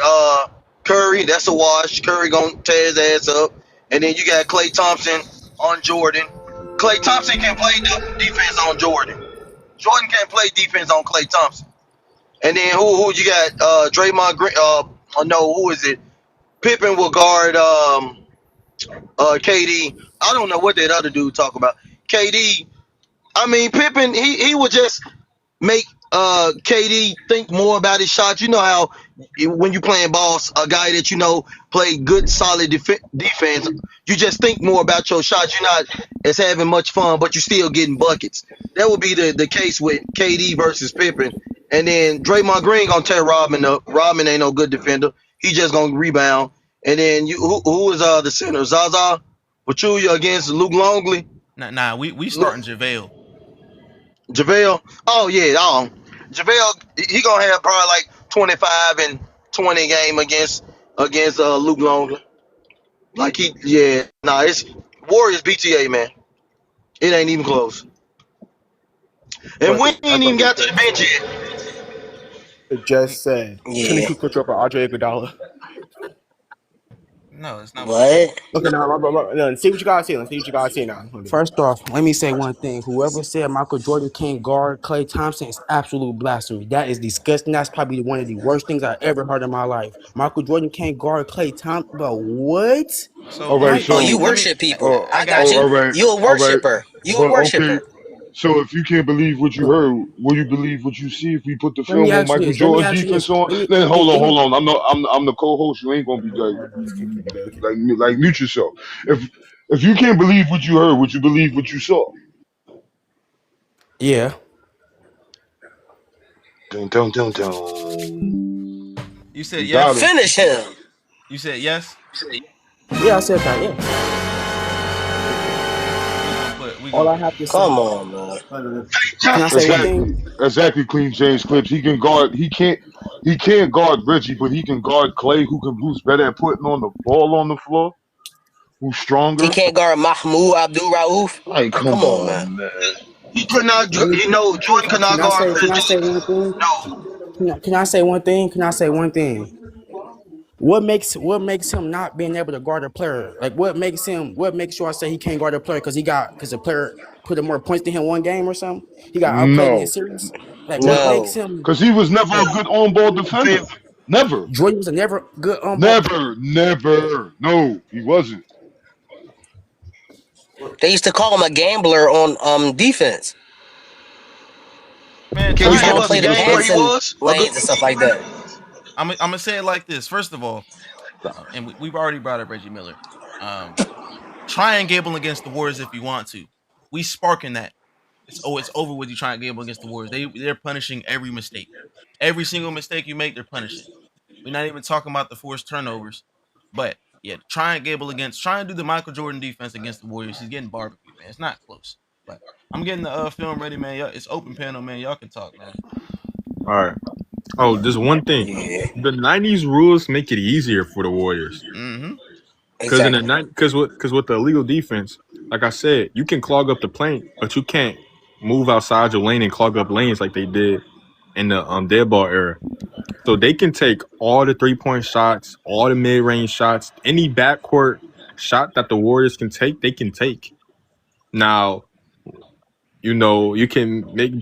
Curry. That's a wash. Curry gonna tear his ass up. And then you got Klay Thompson on Jordan. Klay Thompson can play defense on Jordan. Jordan can't play defense on Klay Thompson. And then who you got? Draymond Green. No, who is it? Pippen will guard KD. I don't know what that other dude talk about. KD. I mean Pippen. He would just make KD think more about his shots. You know how when you playing ball, a guy that you know play good solid defense, you just think more about your shots. You're not as having much fun, but you're still getting buckets. That would be the case with KD versus Pippen. And then Draymond Green gonna tear Rodman up. Rodman ain't no good defender. He just gonna rebound. And then who is the center? Zaza Pachulia against Luke Longley. Nah, we starting JaVale. JaVale. Oh yeah, JaVale. He gonna have probably like 25 and 20 game against Luke Longley. Like it's Warriors BTA, man. It ain't even close. And we ain't even got to the bench yet. It just said Yeah. 22 quick for Andre Iguodala. No, it's not what I said. What? Okay, now no, see what you gotta see. Let's see what you gotta see now. First off, let me say one thing. Whoever said Michael Jordan can't guard Klay Thompson is absolute blasphemy. That is disgusting. That's probably one of the worst things I ever heard in my life. Michael Jordan can't guard Klay Thompson. But what? So All right, Oh, let me you so let me. worship people. I I got got you. you. all right, You a all right, worshiper. You a but okay. worshiper. So if you can't believe what you heard, will you believe what you see? If we put the Let me film on ask you Michael this. Let me Jordan's ask you defense this. on, Let me. then hold on, Let me. hold on. I'm the co-host. You ain't gonna be like mute yourself. If you can't believe what you heard, would you believe what you saw? Yeah. Dun, dun, dun, dun. You said You got yes. him. Finish him. You said yes. Yeah, I said that. Yeah. We All gonna I put. have to say. Come on, man. Can I say one thing? Exactly, Clean James Clips. He can guard. He can't guard Reggie, but he can guard Clay, who's better at putting on the ball on the floor, who's He stronger. can't guard Mahmoud Abdul Rauf. Like, come Come on, man. on, man. He could not. Let me. Jordan could not Can I guard say? Chris Can I say Duke. one thing? No. Can I say one thing? Can I say one thing? What makes him not being able to guard a player? Like what makes you I say he can't guard a player because the player put in more points than him one game or something? He got outplayed in No, his series. Like what no, makes No. him because he was never a No. good on-ball defender. Fifth. Never, Jordan was a never good on ball. never. No, he wasn't. They used to call him a gambler on defense. Man, He Can was you try give trying and to us a play the game where he passing was a good lanes and stuff like that. I'm gonna say it like this. First of all, and we've already brought up Reggie Miller. Um, Try and gable against the Warriors if you want to. We sparking that. It's over with you trying to gable against the Warriors. They're punishing every mistake. Every single mistake you make, they're punishing. We're not even talking about the forced turnovers. But yeah, try and do the Michael Jordan defense against the Warriors. He's getting barbecue, man. It's not close. But I'm getting the film ready, man. It's open panel, man. Y'all can talk, man. All right. Oh, just one thing. Yeah, The '90s rules make it easier for the Warriors Mm-hmm. because in the exactly. night, because with the illegal defense, like I said, you can clog up the paint, but you can't move outside your lane and clog up lanes like they did in the dead ball era. So they can take all the 3-point shots, all the mid range shots, any backcourt shot that the Warriors can take, they can take. Now, you can make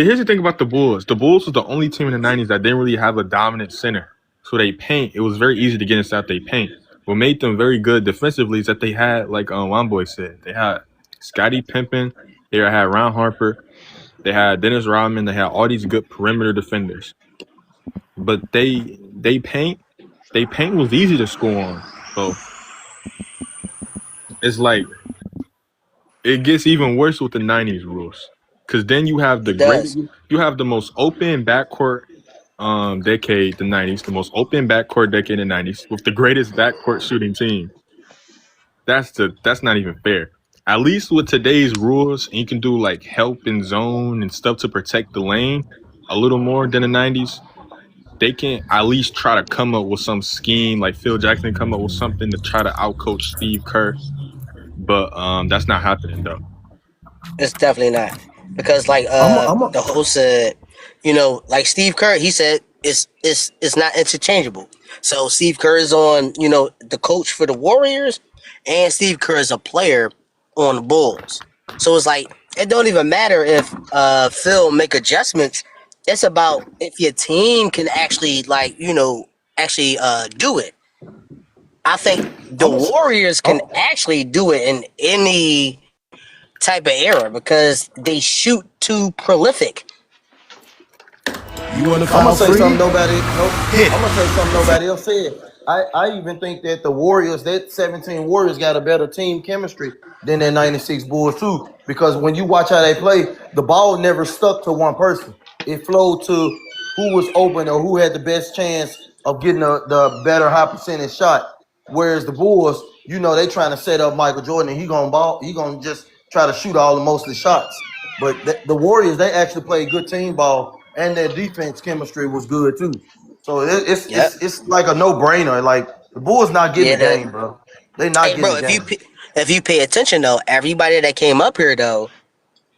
here's the thing about the Bulls. The Bulls was the only team in the '90s that didn't really have a dominant center. So they paint. It was very easy to get inside they paint. What made them very good defensively is that they had, like Wonboy said, they had Scottie Pippen, they had Ron Harper, they had Dennis Rodman, they had all these good perimeter defenders. But they paint was easy to score on. So it's like it gets even worse with the '90s rules, because then you have It does. you have the most open backcourt decade, the '90s, the most open backcourt decade in the '90s with the greatest backcourt shooting team. That's not even fair. At least with today's rules, you can do like help and zone and stuff to protect the lane a little more than the '90s. They can at least try to come up with some scheme, like Phil Jackson come up with something to try to outcoach Steve Kerr. But that's not happening though. It's definitely not because like I'm a, the host said, like Steve Kerr, he said it's not interchangeable. So Steve Kerr is on, the coach for the Warriors, and Steve Kerr is a player on the Bulls. So it's like it don't even matter if Phil make adjustments. It's about if your team can actually do it. I think the I'm gonna, Warriors I'm, can actually do it in any type of era because they shoot too prolific. You want to I'm gonna say say something he nobody no Hit I'm it. gonna say something nobody else said. I even think that the Warriors, that 17 Warriors got a better team chemistry than that 96 Bulls too. Because when you watch how they play, the ball never stuck to one person. It flowed to who was open or who had the best chance of getting the better high percentage shot. Whereas the Bulls, they trying to set up Michael Jordan and he gonna just try to shoot all the most of the shots. But the Warriors, they actually played good team ball, and their defense chemistry was good too. So Yep. it's like a no brainer. Like the Bulls not getting Yeah. the game, bro. They not Hey, getting bro, the game. if you pay attention though, everybody that came up here though,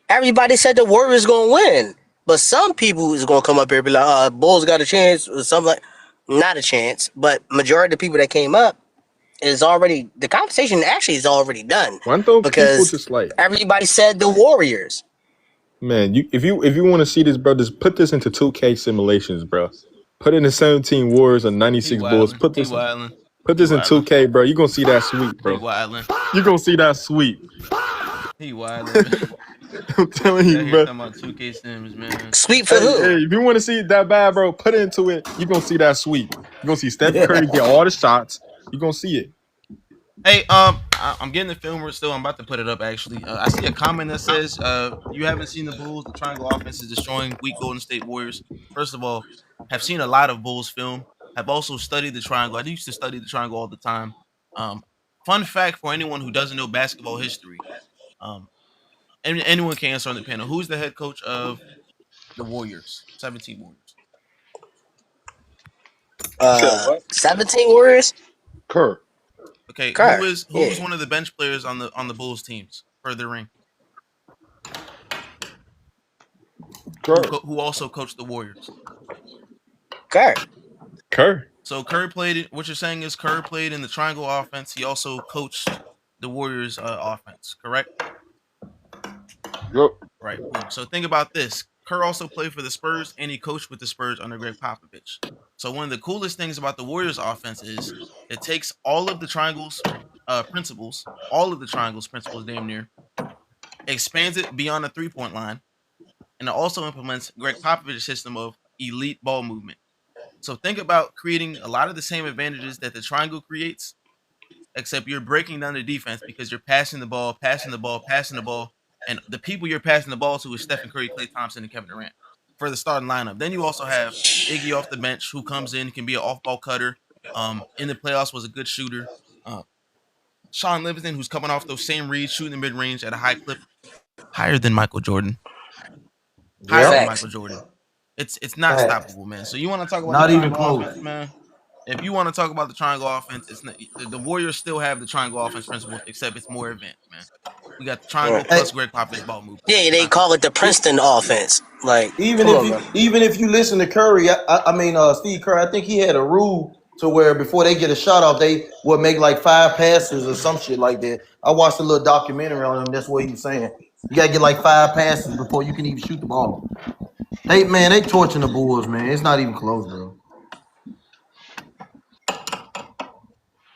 everybody said the Warriors gonna win. But some people is gonna come up here and be like, Bulls got a chance or something like not a chance. But majority of the people that came up is already the conversation actually is already done. One thing people Because just like, everybody said the Warriors. man, if you want to see this, bro, just put this into 2K simulations, bro. Put in the 17 Warriors and He 96 Bulls. wildin'. Put He this wildin'. put He this in wildin'. 2K, bro. You gonna see that sweep, He bro. wildin'. You gonna see that sweep. He wildin', man. I'm telling He out you, here bro. talking about 2K Sims, man. Sweep for Hey, who? if you want to see it that bad, bro, put it into it. You gonna see that sweep. You gonna see Steph Curry get all the shots. You gonna see it. Hey, I'm getting the film still. I'm about to put it up actually. I see a comment that says, "You haven't seen the Bulls. The triangle offense is destroying weak Golden State Warriors." First of all, have seen a lot of Bulls film. Have also studied the triangle. I used to study the triangle all the time. Um, Fun fact for anyone who doesn't know basketball history, um, and anyone can answer on the panel. Who's the head coach of the Warriors? 17 Warriors. You said what? 17 Warriors? Kerr. Okay, Kerr. who's Yeah. one of the bench players on the Bulls teams for the ring? Kerr. Who also coached the Warriors? Kerr. Curry. So Kerr played. What you're saying is Kerr played in the triangle offense. He also coached the Warriors offense. Correct. Yep. Right. Boom. So think about this. Kerr also played for the Spurs, and he coached with the Spurs under Greg Popovich. So one of the coolest things about the Warriors offense is it takes all of the triangles principles, all of the triangles principles, damn near, expands it beyond the 3-point line, and it also implements Greg Popovich's system of elite ball movement. So think about creating a lot of the same advantages that the triangle creates, except you're breaking down the defense because you're passing the ball, passing the ball, passing the ball, and the people you're passing the ball to is Stephen Curry, Klay Thompson, and Kevin Durant for the starting lineup. Then you also have Iggy off the bench who comes in, can be an off-ball cutter. In the playoffs was a good shooter. Uh, Sean Livingston, who's coming off those same reads, shooting the mid-range at a high clip, higher than Michael Jordan, higher than Yep. Facts. Michael Jordan. It's not Facts. stoppable, man. So you want to talk about the Not even triangle close. offense, man? If you want to talk about the triangle offense, it's not, the Warriors still have the triangle offense principles, except it's more advanced, man. We got the triangle Yeah. plus Greg Popovich ball movement. Yeah, they Not call it close. the Princeton offense. Like, Even come if on, you bro. even if you listen to Curry, I mean Steve Curry, I think he had a rule to where before they get a shot off, they would make like 5 passes or some shit like that. I watched a little documentary on him. That's what he was saying. You gotta get like 5 passes before you can even shoot the ball. They torching the Bulls, man. It's not even close, bro.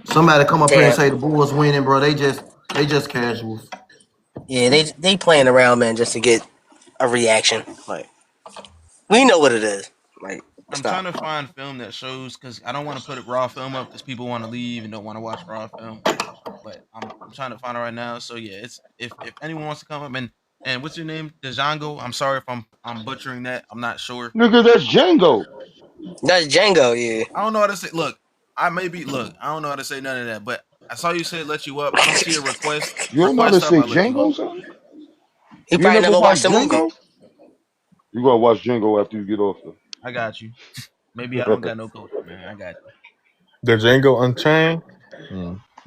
Somebody come up here and Yeah, say the Bulls winning, bro. They just casuals. yeah, they playing around, man, just to get a reaction. Like, we know what it is. Like, I'm trying stop. to find film that shows because I don't want to put it raw film up because people want to leave and don't want to watch raw film. But I'm trying to find it right now. So yeah, it's if anyone wants to come up and what's your name? Django. I'm sorry if I'm butchering that. I'm not sure. Nigga, that's Django. That's Django, yeah. I don't know how to say. Look, I may be. Look, I don't know how to say none of that. But I saw you say let you up. I don't see a request. You don't know how to Request up. say I let you up. Django, son? He You ain't probably never never watched watched the movie. Django? You gotta watch Django after you get off I got you. Maybe I don't got no culture, man. I got you. The Django Unchained.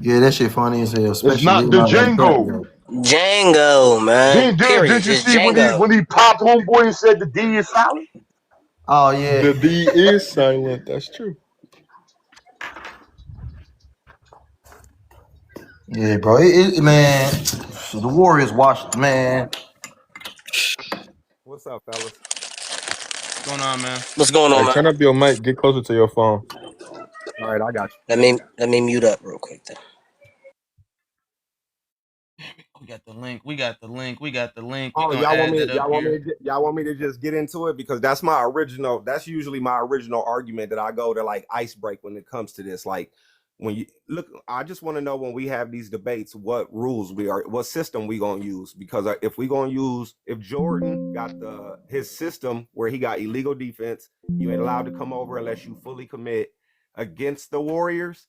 Yeah, that shit funny as hell, It's especially not the Leonardo Django. DiCaprio. Django, man. Didn't Period. you It's see when he Django. when he popped homeboy and said the D is silent? Oh yeah. The D is silent. That's true. Yeah, bro. Man, the Warriors washed, man. What's up, fellas? What's going on, man? What's going on, Hey, man? turn up your mic. Get closer to your phone. All right, I got you. Let me mute up real quick then. We got the link. We got the link. We got the link. We Oh, gonna add that up here. y'all want me to just get into it because that's my original. That's usually my original argument that I go to like ice break when it comes to this. Like when you look, I just want to know when we have these debates, what what system we gonna use? Because if Jordan got his system where he got illegal defense, you ain't allowed to come over unless you fully commit against the Warriors.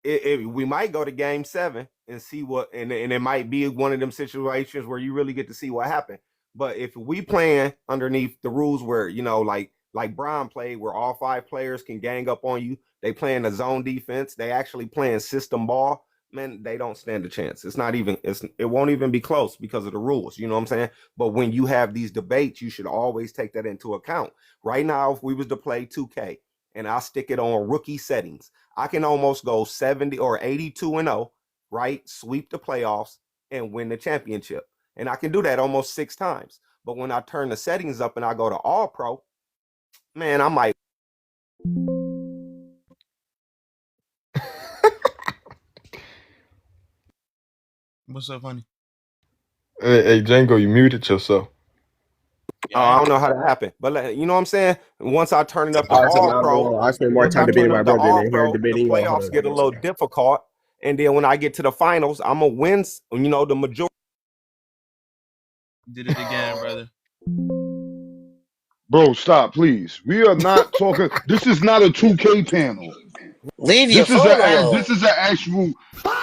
We might go to game 7 and see and it might be one of them situations where you really get to see what happened. But if we playing underneath the rules where, like Brian played, where all 5 players can gang up on you, they playing a zone defense, they actually playing system ball, man, they don't stand a chance. It won't even be close because of the rules, you know what I'm saying? But when you have these debates, you should always take that into account. Right now, if we was to play 2K and I stick it on rookie settings, I can almost go 70 or 82-0, right? Sweep the playoffs and win the championship. And I can do that almost 6 times. But when I turn the settings up and I go to all pro, man, I might. What's up, honey? Hey, Django, you muted yourself. I don't know how that happened, but you know what I'm saying? Once I turn it up to All right, so all now pro, I spend more once time I debating turn my up to brother all than here pro, the debating you. playoffs get a little difficult. And then when I get to the finals, I'm going to win, the majority. Did it again, brother. Bro, stop, please. We are not talking. This is not a 2K panel. Leave your phone This alone. is an actual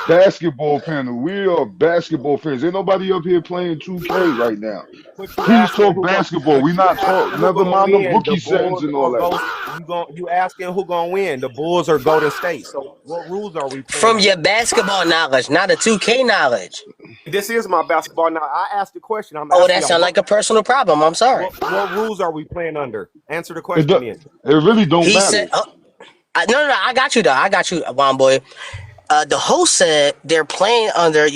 basketball panel. We are basketball fans. Ain't nobody up here playing 2K right now. But you Please asking talk basketball. We not talk. who Never gonna mind them win, the rookie settings Bulls and all or that. you asking who gonna win, the Bulls or Golden State? So what rules are we playing From under? your basketball knowledge, not a 2K knowledge. This is my basketball. Now I asked the question. I'm Oh, asking that y'all sounds like a personal problem. I'm sorry. what rules are we playing under? Answer the It, question do, then. it really don't He said, matter. no, I got you, though. I got you, Womboy. The host said they're playing under,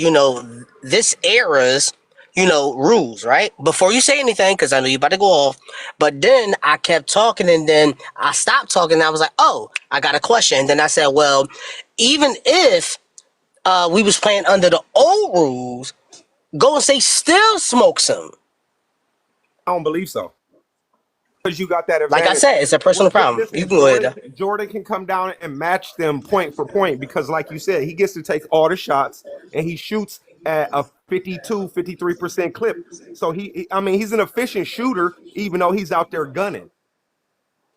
this era's, rules, right? Before you say anything, because I know you about to go off. But then I kept talking, and then I stopped talking, and I was like, oh, I got a question. And then I said, well, even if we was playing under the old rules, Golden State still smokes them. I don't believe so. Because you got that Like I advantage. said, it's a personal problem. You Listen, can go ahead, though. Jordan can come down and match them point for point because, like you said, he gets to take all the shots and he shoots at a 53% clip. So he's an efficient shooter, even though he's out there gunning.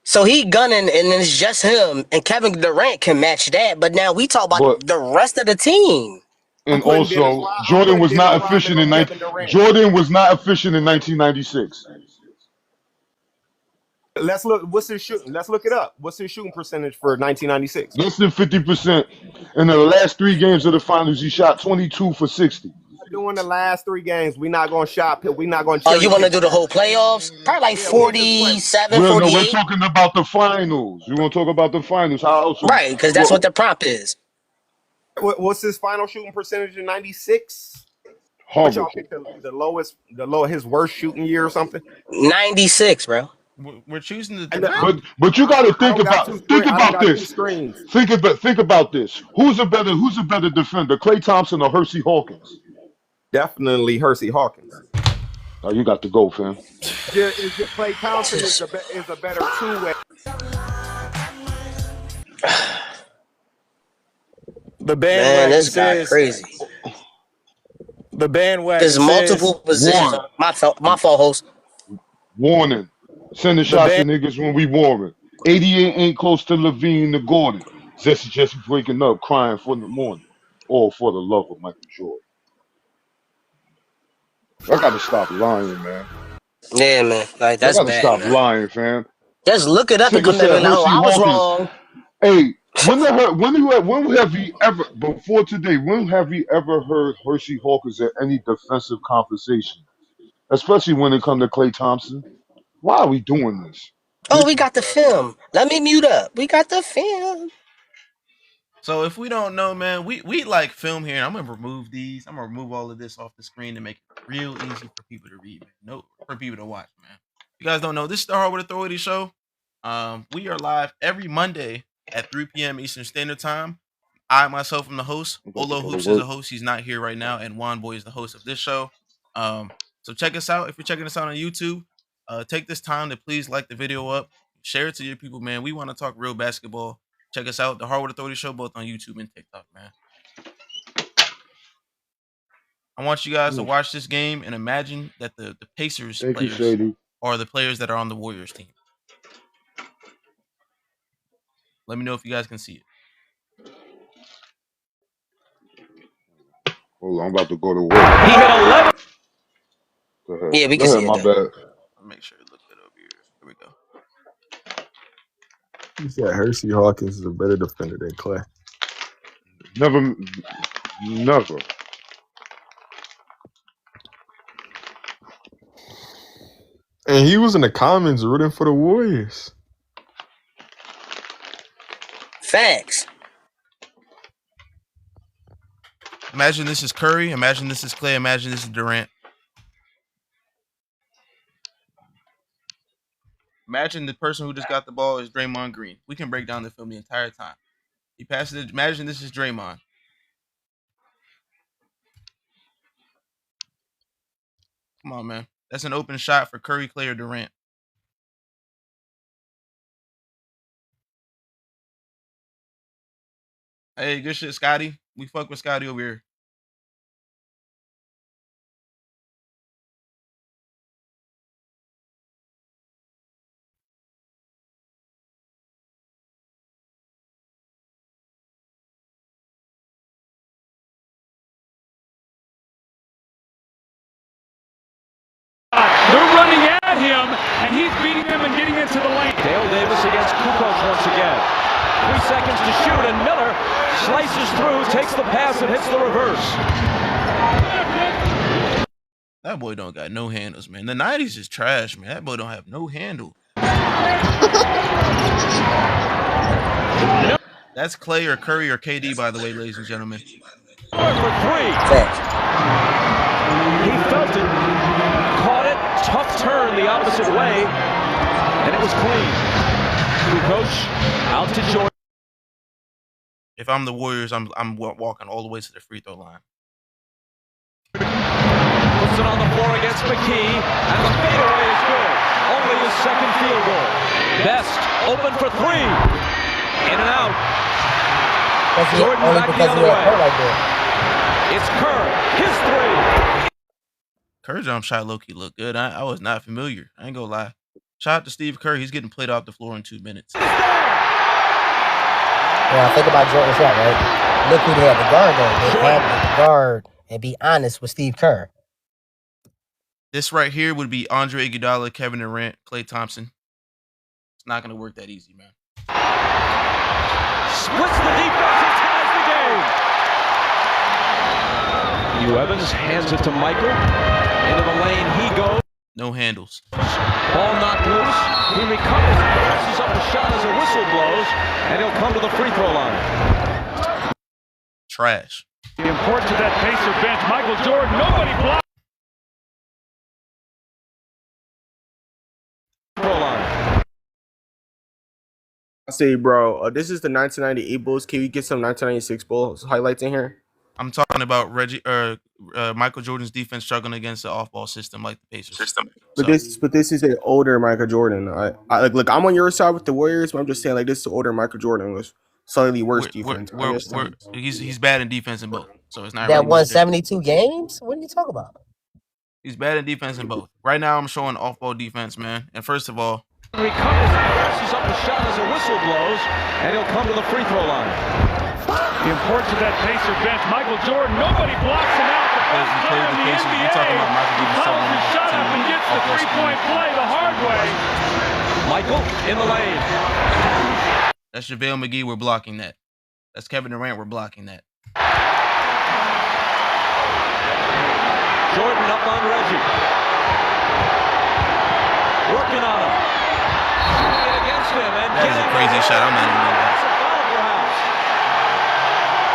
So he gunning, and it's just him, and Kevin Durant can match that. But now we talk about But the rest of the team. and also Jordan was not efficient in Jordan was not efficient in 1996. Let's look. What's his shooting? Let's look it up. What's his shooting percentage for 1996? Less than 50%. In the last 3 games of the finals, he shot 22 for 60. Doing the last 3 games, we're not going to shop. We're not going to Oh, cherry you want to pick. do the whole playoffs? Probably like 47, Well, no, we're 48. talking about the finals. We want to talk about the finals. How else? Right, because that's what the prompt is. What's his final shooting percentage in 96? What y'all Horrible. pick his worst shooting year or something? 96, bro. We're choosing the debate. But you got to think about this. Think about this. Who's a better defender, Klay Thompson or Hersey Hawkins? Definitely Hersey Hawkins. Oh, you got to go, fam. Klay Thompson is a better 2-way. The bandwagon Man, this guy says crazy. The bandwagon There's multiple says positions. My fault, host. Warning. Sending shots to niggas when we warring. 88 ain't close to Levine to Gordon. Just waking up crying for the morning. All for the love of Michael Jordan. I gotta stop lying, man. Yeah, man. Like, I that's gotta bad, stop man. lying, fam. Just look it up and Nigga come back said and like, oh, Hersey I was Hawkins. wrong. Hey, when have we ever before today? When have we ever heard Hersey Hawkins at any defensive conversation, especially when it comes to Klay Thompson? Why are we doing this? Oh, we got the film. Let me mute up. We got the film. So if we don't know, man, we like film here, and I'm gonna remove these. I'm gonna remove all of this off the screen to make it real easy for people to read, man. No, for people to watch, man. You guys don't know, this is the Hardwood Authority show. We are live every Monday at 3 p.m. Eastern Standard Time. I myself am the host. I'm about to go to OlloHoops is work. the host. He's not here right now, and Wanboy is the host of this show. So check us out if you're checking us out on YouTube. Take this time to please like the video up, share it to your people, man. We want to talk real basketball. Check us out, the Hardwood Authority Show, both on YouTube and TikTok, man. I want you guys to watch this game and imagine that the Pacers Thank you, players Shady. are the players that are on the Warriors team. Let me know if you guys can see it. Hold on, I'm about to go to work. He hit 11. Go ahead. Yeah, we Go can ahead, see it my though. bad. I'll make sure it looks good over here. Here we go. He said Hersey Hawkins is a better defender than Clay. Never. And he was in the comments rooting for the Warriors. Facts. Imagine this is Curry. Imagine this is Clay. Imagine this is Durant. Imagine the person who just got the ball is Draymond Green. We can break down the film the entire time. He passes it. Imagine this is Draymond. Come on, man. That's an open shot for Curry, Clay, or Durant. Hey, good shit, Scottie. We fuck with Scottie over here. They're running at him, and he's beating them and getting into the lane. Dale Davis against Kukoc once again. 3 seconds to shoot, and Miller slices through, takes the pass, and hits the reverse. That boy don't got no handles, man. The 90s is trash, man. That boy don't have no handle. That's Clay or Curry or KD, by the way, ladies and gentlemen. For 3. He felt it, caught it, tough turn the opposite way, and it was clean. Kukoc out to Jordan. If I'm the Warriors, I'm walking all the way to the free throw line. Puts it on the floor against McKee, and the fadeaway is good. Only his second field goal. Best open for 3. In and out. Jordan back the other way. It's Kerr, his 3. Kerr jump shot low-key looked good. I was not familiar. I ain't gonna lie. Shout out to Steve Kerr. He's getting played off the floor in 2 minutes. Yeah, think about Jordan's shot, right? Look who they had the guard though. They had the guard, and be honest with Steve Kerr. This right here would be Andre Iguodala, Kevin Durant, Klay Thompson. It's not gonna work that easy, man. Splits the defense and ties the game. Hugh Evans hands it to Michael. Into the lane he goes. No handles. Ball knocked loose. He recovers and passes up a shot as a whistle blows, and he'll come to the free throw line. Trash. The importance of that Pacer bench. Michael Jordan, nobody blocked. I say, bro, this is the 1998 Bulls. Can we get some 1996 Bulls highlights in here? I'm talking about Michael Jordan's defense struggling against the off-ball system like the Pacers system. But this is an older Michael Jordan. I look, I'm on your side with the Warriors, but I'm just saying, like, this is older Michael Jordan was slightly worse defense. He's bad in defense in both, so it's not that really won 72 games. What are you talking about? He's bad in defense in both. Right now, I'm showing off-ball defense, man. And first of all, recovers and passes up a shot as a whistle blows, and he'll come to the free throw line. The importance of that Pacer bench. Michael Jordan, nobody blocks him out. The best player in the NBA. Follows his shot up and gets the three-point play the hard way. Michael in the lane. That's JaVale McGee. We're blocking that. That's Kevin Durant. We're blocking that. Jordan up on Reggie. Working on him. That is a crazy shot. I'm not even gonna lie.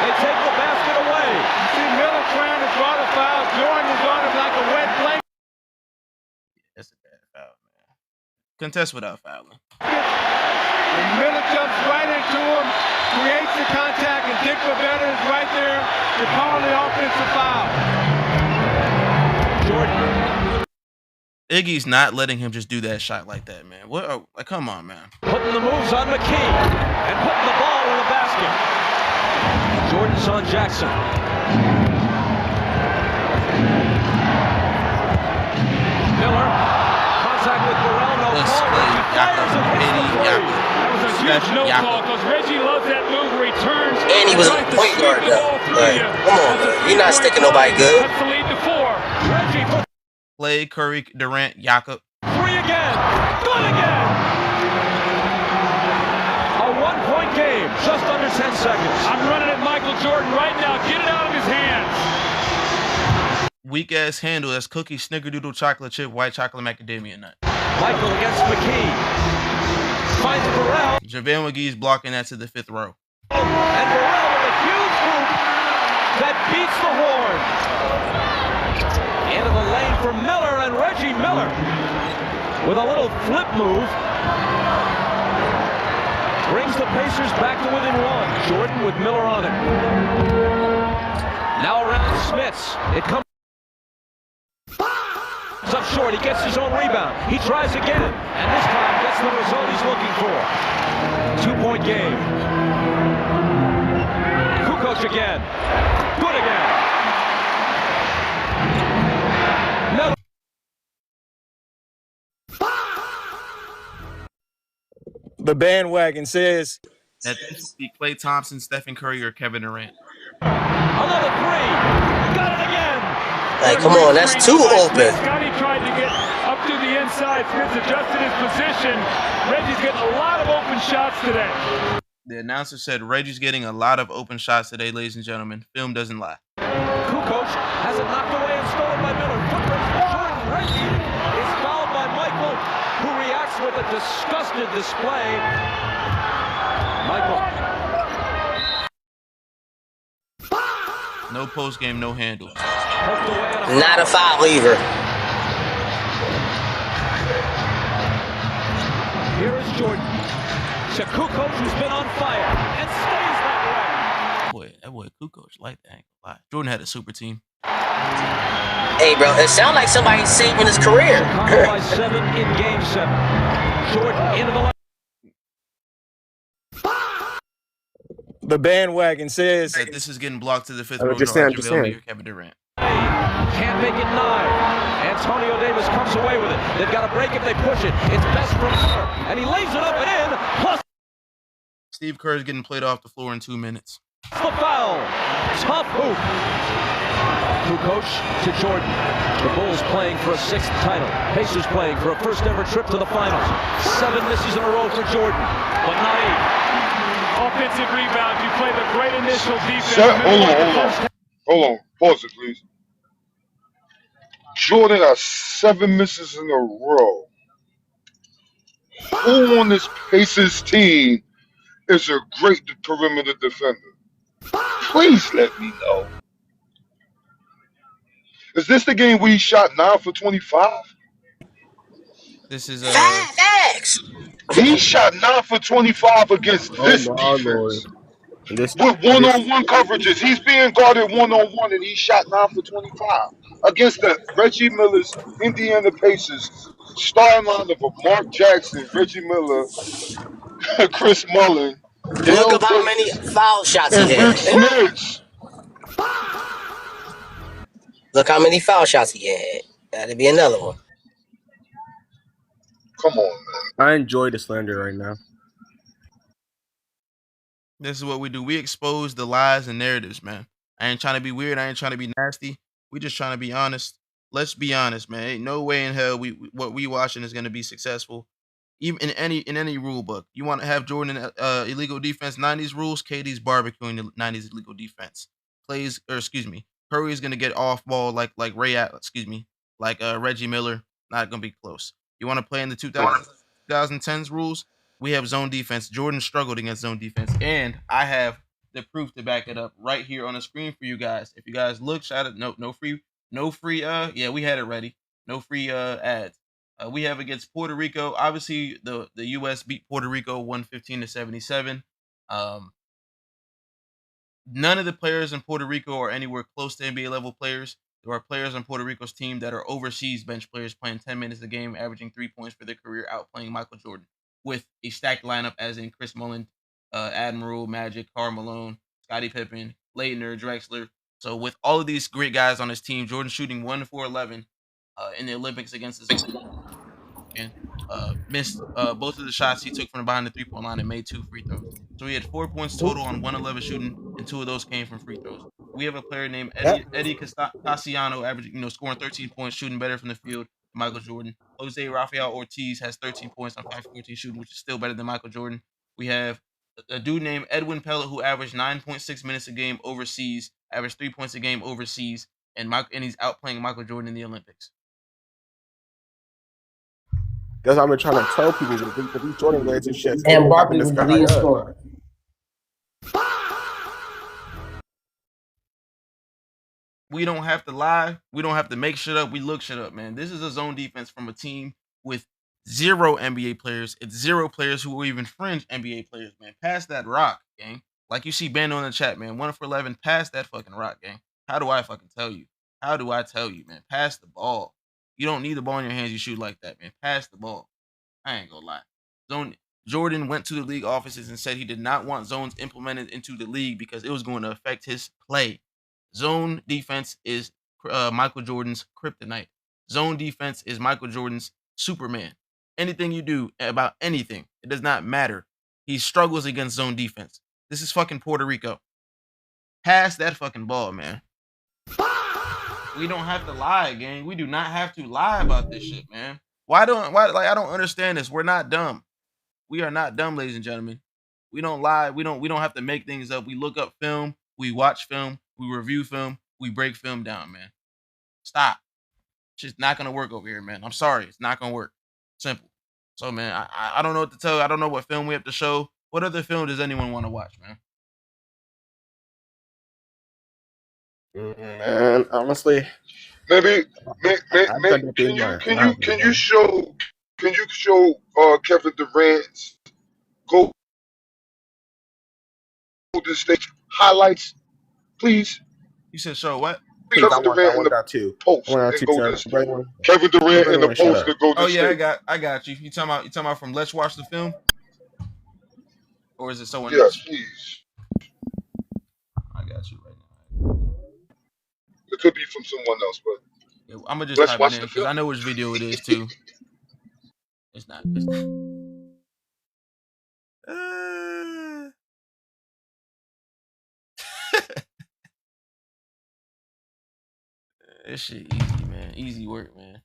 They take the basket away. See, Miller trying to draw the foul. Jordan is on him like a wet blanket. That's a bad foul, man. Contest without fouling. And Miller jumps right into him, creates the contact, and Dick Bavetta is right there to call the offensive foul. Jordan. Iggy's not letting him just do that shot like that, man. What? Like, come on, man. Putting the moves on McKee and putting the ball in the basket. Jordan's on Jackson. Miller, contact with Burrell, no call. That was a huge no call because Reggie loves that move where he turns. And he was a point guard, though. Like, come on, man. You're not sticking nobody good. That's the lead to 4. Reggie for Clay, Curry, Durant, Jakob. 3 again. Good again. A 1-point game. Just under 10 seconds. I'm running at Michael Jordan right now. Get it out of his hands. Weak ass handle. That's cookie, snickerdoodle, chocolate chip, white chocolate macadamia nut. Michael against McKee. Finds Burrell. JaVale McGee's blocking that to the 5th row. And Burrell with a huge hoop that beats the horn. Into the lane for Miller, and Reggie Miller with a little flip move brings the Pacers back to within 1. Jordan with Miller on it. Now around Smits. It comes up short. He gets his own rebound. He tries again, and this time gets the result he's looking for. 2-point game. Kukoc again. Good again. Miller. The bandwagon says That this would be Klay Thompson, Stephen Curry, or Kevin Durant. Another 3. Got it again. Like, come on, that's too open. Scottie tried to get up to the inside. Smith adjusted his position. Reggie's getting a lot of open shots today. The announcer said Reggie's getting a lot of open shots today, ladies and gentlemen. Film doesn't lie. Kukoc has it knocked away and stolen by Miller. Footbridge for Jordan. Reggie is fouled by Michael, who reacts with a disgusted display. Michael. No post game, no handle. Not a foul either. Here is Jordan. To Kukoc, who's been on fire and stays that That boy Kukoc like that. Ain't gonna lie. Jordan had a super team. Hey, bro, it sounds like somebody's saving his career. Chicago by 7 in Game 7. Jordan into the line. the bandwagon says that this is getting blocked to the 5th row. Just saying. Kevin Durant. Can't make it 9. Antonio Davis comes away with it. They've got to break if they push it. It's best from Miller, and he lays it up and in. Plus, Steve Kerr is getting played off the floor in 2 minutes. The foul. Tough hoop. Kukoc to Jordan. The Bulls playing for a 6th title. Pacers playing for a first ever trip to the finals. 7 misses in a row for Jordan, but not 8. Offensive rebound. You played a great initial defense. Hold on. Pause it, please. Jordan got 7 misses in a row. Who on this Pacers team is a great perimeter defender? Please let me know. Is this the game we shot 9 for 25? This is Facts. He shot 9 for 25 against this defense. With one-on-one coverages. He's being guarded one-on-one, and he shot 9 for 25 against the Reggie Miller's Indiana Pacers starting lineup of Mark Jackson, Reggie Miller, Chris Mullin. Look at how many foul shots he and had. Rick Smith. Look how many foul shots he had. That'd be another one. Come on, man. I enjoy the slander right now. This is what we do. We expose the lies and narratives, man. I ain't trying to be weird. I ain't trying to be nasty. We just trying to be honest. Let's be honest, man. Ain't no way in hell what we watching is gonna be successful. Even in any rule book. You want to have Jordan illegal defense 90s rules, KD's barbecuing the 90s illegal defense. Curry's gonna get off ball like Reggie Miller. Not gonna be close. You want to play in the 2010s rules? We have zone defense. Jordan struggled against zone defense, and I have the proof to back it up right here on the screen for you guys. If you guys look, shout out, no free. Yeah, we had it ready. No free ads. We have against Puerto Rico. Obviously, the U.S. beat Puerto Rico 115-77. None of the players in Puerto Rico are anywhere close to NBA level players. There are players on Puerto Rico's team that are overseas bench players playing 10 minutes a game, averaging 3 points for their career, outplaying Michael Jordan with a stacked lineup as in Chris Mullin, Admiral, Magic, Karl Malone, Scottie Pippen, Leitner, Drexler. So with all of these great guys on his team, Jordan shooting 1 for 11 in the Olympics against his own and missed both of the shots he took from behind the 3-point line and made 2 free throws. So he had 4 points total on 111 shooting, and 2 of those came from free throws. We have a player named Eddie Cassiano, averaging, scoring 13 points, shooting better from the field than Michael Jordan. Jose Rafael Ortiz has 13 points on 5-14 shooting, which is still better than Michael Jordan. We have a dude named Edwin Pellet who averaged 9.6 minutes a game overseas, averaged 3 points a game overseas, and he's outplaying Michael Jordan in the Olympics. That's what I've been trying to tell people. That these Jordan grades and shit. And Barkley was the leading scorer. We don't have to lie. We don't have to make shit up. We look shit up, man. This is a zone defense from a team with 0 NBA players. It's 0 players who are even fringe NBA players, man. Pass that rock, gang. Like you see Bando in the chat, man. 1 for 11. Pass that fucking rock, gang. How do I fucking tell you? How do I tell you, man? Pass the ball. You don't need the ball in your hands. You shoot like that, man. Pass the ball. I ain't gonna lie. Jordan went to the league offices and said he did not want zones implemented into the league because it was going to affect his play. Zone defense is Michael Jordan's kryptonite. Zone defense is Michael Jordan's Superman. Anything you do about anything, it does not matter. He struggles against zone defense. This is fucking Puerto Rico. Pass that fucking ball, man. We don't have to lie, gang. We do not have to lie about this shit, man. I don't understand this. We're not dumb. We are not dumb, ladies and gentlemen. We don't lie. We don't have to make things up. We look up film, we watch film, we review film, we break film down, man. Stop. It's just not gonna work over here, man. I'm sorry. It's not gonna work. Simple. So, man, I don't know what to tell you. I don't know what film we have to show. What other film does anyone want to watch, man? Man, honestly, Maybe can you show Kevin Durant's Golden State highlights, please? You said show what? Kevin Durant in the post in Golden State. Kevin Durant in the post in Golden State. Oh yeah, I got you. You talking about from Let's Watch the Film? Or is it someone else? Yes, please. I got you right now. It could be from someone else, but yeah, I'm gonna just type it in because I know which video it is too. It's not. This shit easy, man. Easy work, man.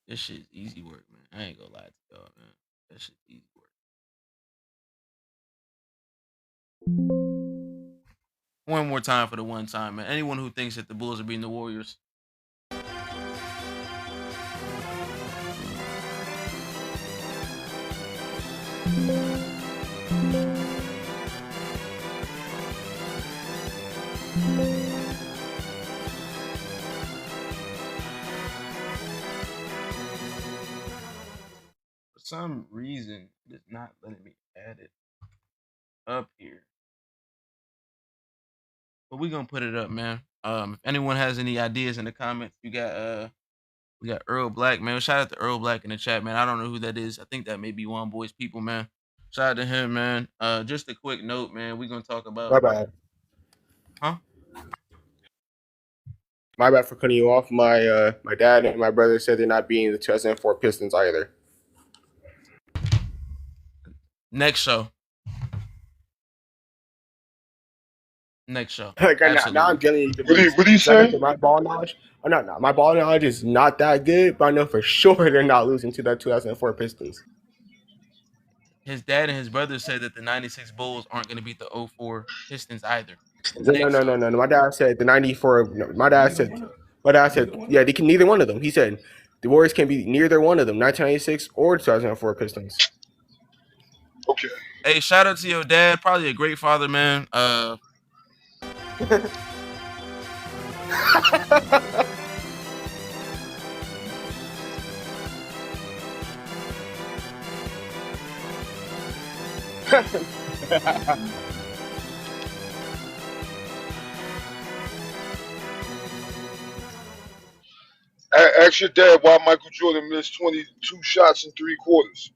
This shit easy work, man. I ain't gonna lie to y'all, man. That shit easy work. One more time for the one time, man. Anyone who thinks that the Bulls are beating the Warriors. For some reason, it's not letting me add it up here. But we're gonna put it up, man. If anyone has any ideas in the comments, we got Earl Black, man. Shout out to Earl Black in the chat, man. I don't know who that is. I think that may be One Boy's people, man. Shout out to him, man. Just a quick note, man. We're gonna talk about my bad. Huh? My bad for cutting you off. My my dad and my brother said they're not beating the 2004 Pistons either. Next show. Like now I'm getting What do you say? My ball knowledge. Oh, no. My ball knowledge is not that good, but I know for sure they're not losing to that 2004 Pistons. His dad and his brother said that the 96 Bulls aren't going to beat the 04 Pistons either. No. My dad said the 94. No, my dad said, yeah, they can neither one of them. He said The Warriors can be neither one of them, 1996 or 2004 Pistons. Okay. Hey, shout out to your dad. Probably a great father, man. Ask your dad why Michael Jordan missed 22 shots in 3 quarters.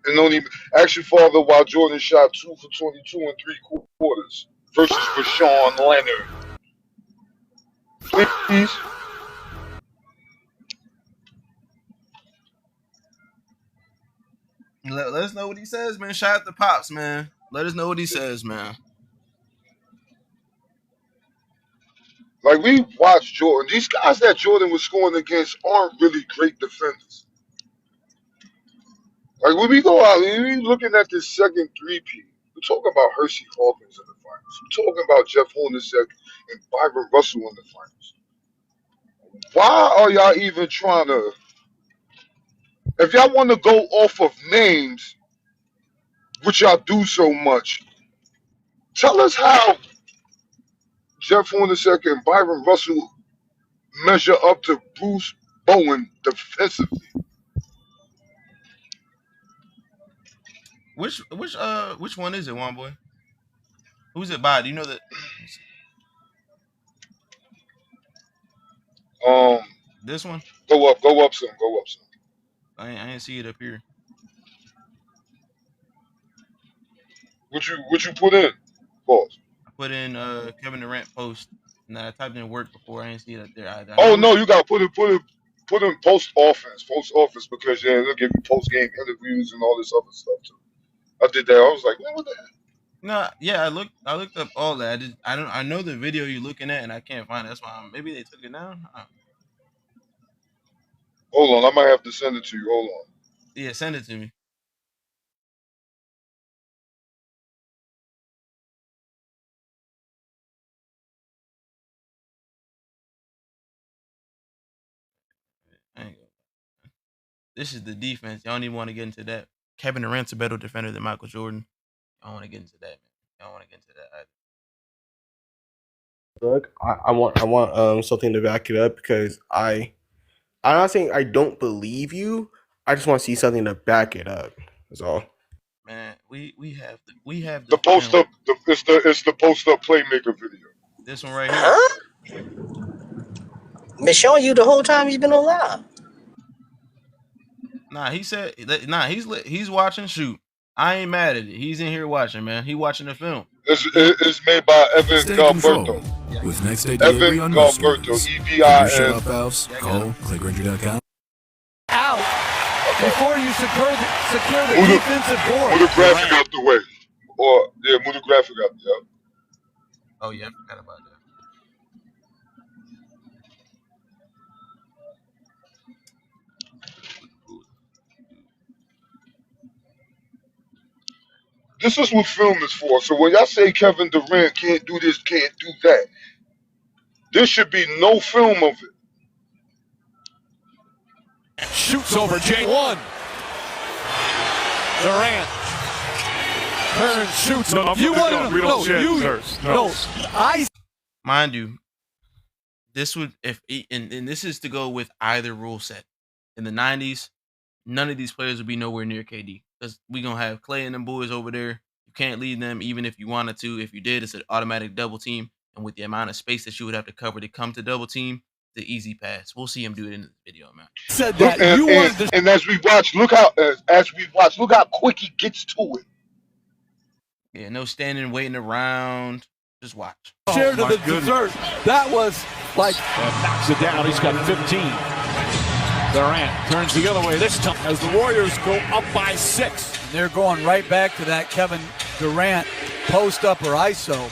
And only ask your father why Jordan shot 2 for 22 in 3 quarters versus Rashawn Leonard. Please. Let us know what he says, man. Shout out to Pops, man. Let us know what he says, man. Like, we watched Jordan. These guys that Jordan was scoring against aren't really great defenders. Like, when we go out, we're looking at this second three-peat. We're talking about Hershey Hawkins in the finals. We're talking about Jeff Hornacek and Byron Russell in the finals. Why are y'all even trying to... If y'all want to go off of names, which y'all do so much, tell us how Jeff Hornacek and Byron Russell measure up to Bruce Bowen defensively. Which one is it, one boy? Who's it by? Do you know that? This one? Go up some. I ain't see it up here. What you put in? Pause. I put in Kevin Durant post, and I typed in work before. I ain't see it up there either. Oh no, you gotta put in post offense, because they'll give you post game interviews and all this other stuff too. I did that. I was like, man, what the heck? No, yeah, I looked up all that. I know the video you're looking at, and I can't find it. That's why maybe they took it down. Hold on, I might have to send it to you. Hold on. Yeah, send it to me. This is the defense. Y'all don't even want to get into that. Kevin Durant's a better defender than Michael Jordan. I don't want to get into that, man. I don't want to get into that either. Look, I want something to back it up because I'm not saying I don't believe you. I just want to see something to back it up. That's all. Man, we have the post up. It's the post up playmaker video. This one right here. Been showing you the whole time he's been on live. Nah, he said. Nah, he's watching. Shoot, I ain't mad at it. He's in here watching, man. He watching the film. It's made by Evan Galberto. With next day Evan delivery on Galberto. EVIN. Call clickgranger.com. Out before you secure the defensive board. Move the graphic out the way. Move the graphic out. Yeah. Oh yeah, I forgot about that. This is what film is for. So when y'all say Kevin Durant can't do this, can't do that, there should be no film of it. Shoots over J1. Durant. Turns, shoots. No, you want to Mind you, this would and this is to go with either rule set. In the 90s, none of these players would be nowhere near KD because we gonna have Clay and them boys over there. You can't lead them even if you wanted to. If you did, it's an automatic double team, and with the amount of space that you would have to cover to come to double team, the easy pass. We'll see him do it in the video, man. Said that and as we watch, look how quick he gets to it. Yeah, no standing, waiting around. Just watch. Share to the dessert. That was like knocks it down. He's got 15. Durant turns the other way this time as the Warriors go up by 6. And they're going right back to that Kevin Durant post up or ISO.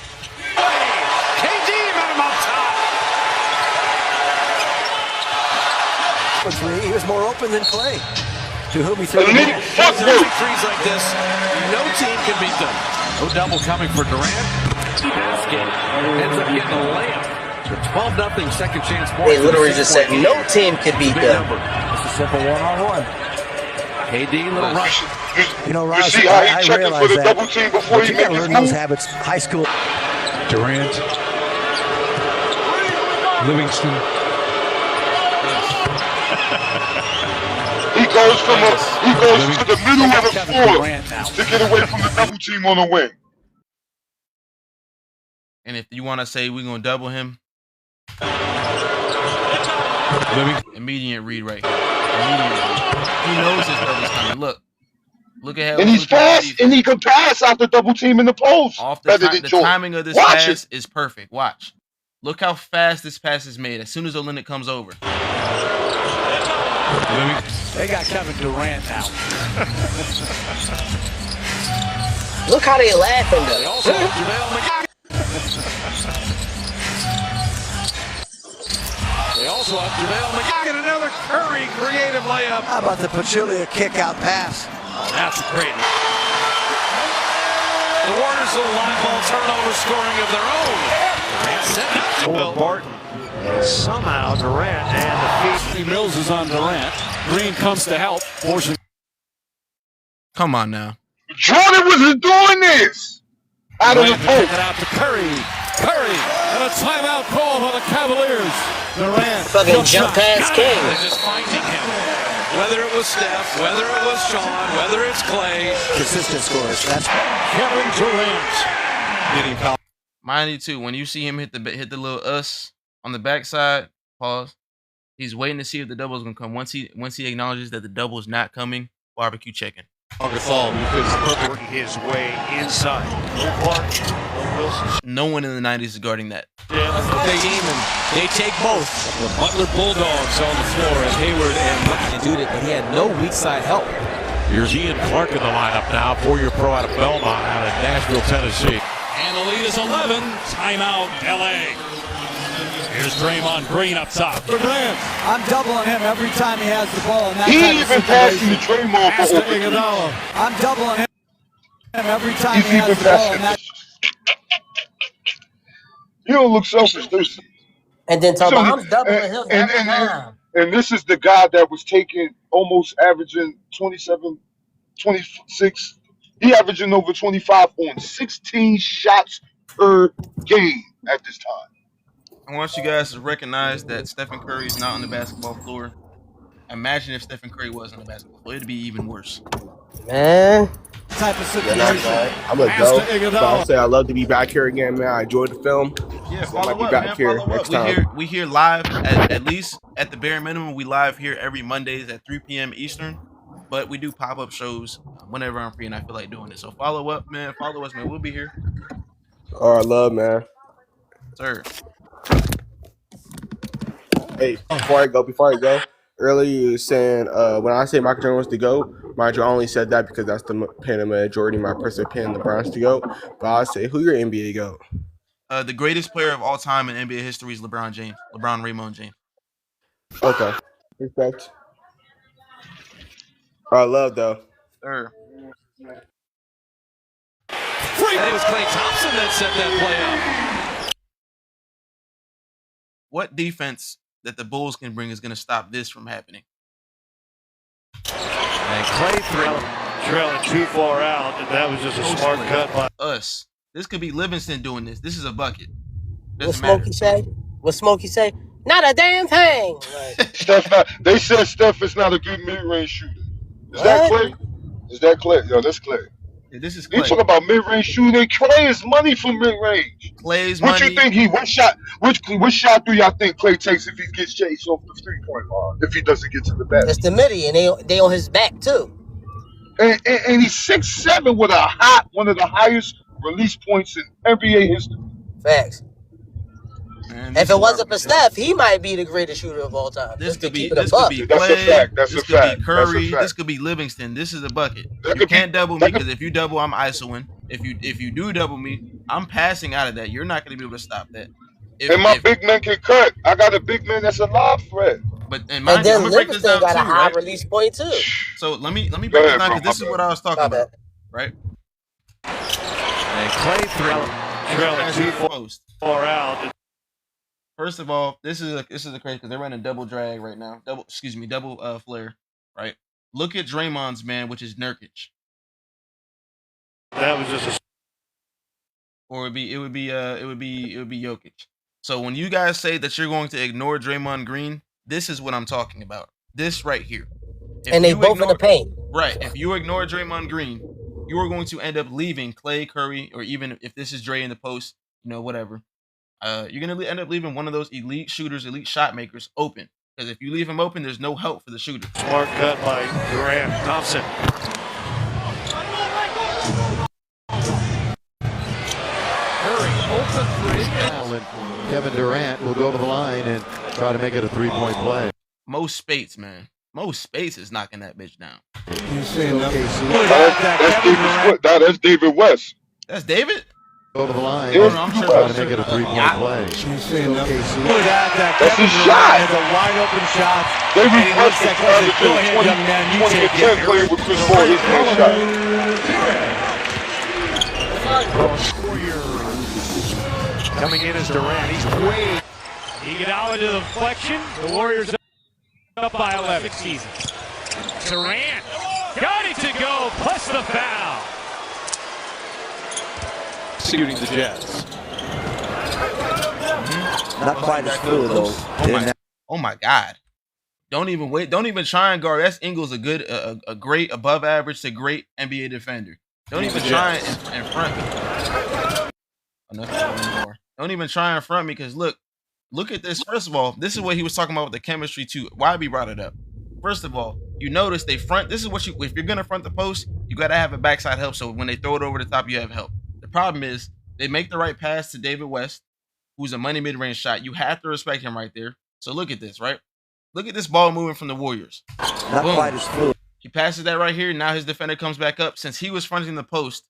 KD met him up top. He was more open than Clay, to whom he threw threes like this, no team can beat them. No double coming for Durant. Basket ends up getting a layup. The 12-0 second chance point. They literally just said no team could beat them. It's a simple one-on-one. KD, little rush. You know, You Ross, see how he I checking for realize the that. double team before But he you got to make his learn those move? habits. High school. Durant. Livingston. He goes to the middle of the floor to get away from the double team on the wing. And if you want to say we're gonna double him, immediate read right here. Immediate read. He knows his double's coming. Look at how. And he's fast, and he can pass out the double team in the post. Off the timing of this Watch pass is perfect. Watch. Look how fast this pass is made as soon as Olynyk comes over. They got Kevin Durant now. Look how they laughing though. They also have JaVale McGee. They also have JaVale McGee and another Curry creative layup. How about the Pachulia kick-out pass? Oh, that's great. The Warriors will line ball turnover scoring of their own. Durant sent out to Bill Barton. And somehow Durant and the feet. Mills is on Durant. Green comes to help. Forcing. Come on now. Jordan wasn't doing this. Out of the post. It out to Curry. Curry. And a timeout call by the Cavaliers. Durant. Fucking jump pass king. They're just finding him. Whether it was Steph, whether it was Sean, whether it's Clay. Consistent scores. That's Kevin Durant. Getting fouled. Mind you too, when you see him hit the little on the backside, pause. He's waiting to see if the double is gonna come. Once he acknowledges that the double is not coming, barbecue chicken. Working his way inside. No one in the 90s is guarding that. They take both. The Butler Bulldogs on the floor as Hayward and Dude, but he had no weak side help. Here's Ian Clark in the lineup now, 4-year pro out of Belmont, out of Nashville, Tennessee. And the lead is 11. Timeout, LA. Here's Draymond Green up top. For Grant. I'm doubling him every time he has the ball in that He type of even passing the situation. Draymond Pass for to open. Iguodala. I'm doubling him every time He's he has even the ball in passing. that. You don't look selfish, this. And then talk So, about I'm doubling him every time. and this is the guy that was taking almost averaging 27, 26. He averaging over 25 on 16 shots per game at this time. I want you guys to recognize that Stephen Curry is not on the basketball floor. Imagine if Stephen Curry was on the basketball floor. It'd be even worse. Man. Type of Yeah, not situation. bad. I'm gonna go. So I'll say I love to be back here again, man. I enjoyed the film. Yeah, So I follow might be up, back man. here Follow next up. time. We here live at least at the bare minimum. We live here every Mondays at 3 p.m. Eastern. But we do pop-up shows whenever I'm free and I feel like doing it. So follow up, man. Follow us, man. We'll be here. All right, love, man. Sir. Hey, before I go, earlier you were saying when I say Michael Jordan was to go, mind you, I only said that because that's the opinion of majority, my personal opinion, LeBron's to go. But I say, who your NBA go? The greatest player of all time in NBA history is LeBron James. LeBron Raymond James. Okay. Respect. All right, love, though. Sir. It was Klay Thompson that set that play up. What defense that the Bulls can bring is going to stop this from happening? And Klay trailing too far out, and that was just a smart cut by us. This could be Livingston doing this. This is a bucket. What Smokey say? What Smokey say? Not a damn thing. They said Steph is not a good mid-range shooter. Is that Clay? Is that Clay? Yo, that's Clay. Yeah, this is They Clay. talk about mid-range shooting. Clay is money for mid-range. Clay's what money. You think what shot do y'all think Clay takes if he gets chased off the 3-point line? If he doesn't get to the basket? It's the midi, and they on his back too. And he's 6'7" with one of the highest release points in NBA history. Facts. Man, if it wasn't for Steph, he might be the greatest shooter of all time. This could be Clay. That's a fact. That's this a could fact. be Curry. That's a fact. This could be Livingston. This is a bucket. You can't double me because if you double, I'm isoing. If you do double me, I'm passing out of that. You're not going to be able to stop that. And my big man can cut. I got a big man that's a lob threat. But and then Livingston got a high release point too. So let me break this down because this is what I was talking about, right? And Klay trailing too far out. First of all, this is a crazy because they're running double drag right now. Double flare, right? Look at Draymond's man, which is Nurkic. That was just a Or it would be Jokic. So when you guys say that you're going to ignore Draymond Green, this is what I'm talking about. This right here. And they both in the paint. Right. If you ignore Draymond Green, you are going to end up leaving Clay, Curry, or even if this is Dre in the post, whatever. You're going to end up leaving one of those elite shooters, elite shot makers open. Because if you leave him open, there's no help for the shooter. smart cut by Durant. Thompson. Kevin Durant will go to the line and try to make it a three-point play. Most Spates, man. Most Spates is knocking that bitch down. That's David West. That's David? Go to the line Yeah, and try to make it a three-point play. That's his shot. It's a wide open shot. David West Go ahead, young man. You take 2010 it. playing with Chris Paul. His man shot. Coming in as Durant. He's way. Iguodala to the deflection. The Warriors up by 11 seasons. Durant got it to go, plus the foul. Executing the Jets. Not quite as fluid though. Oh my God. Don't even wait. Don't even try and guard. That's Ingles, a great above average to great NBA defender. Don't even try and front me. Don't even try and front me because look at this. First of all, this is what he was talking about with the chemistry too. Why we brought it up? First of all, you notice they front. This is what if you're gonna front the post, you gotta have a backside help. So when they throw it over the top, you have help. The problem is they make the right pass to David West, who's a money mid-range shot. You have to respect him right there. So look at this, right? Look at this ball moving from the Warriors. Not quite as fluid. He passes that right here. Now his defender comes back up. Since he was fronting the post,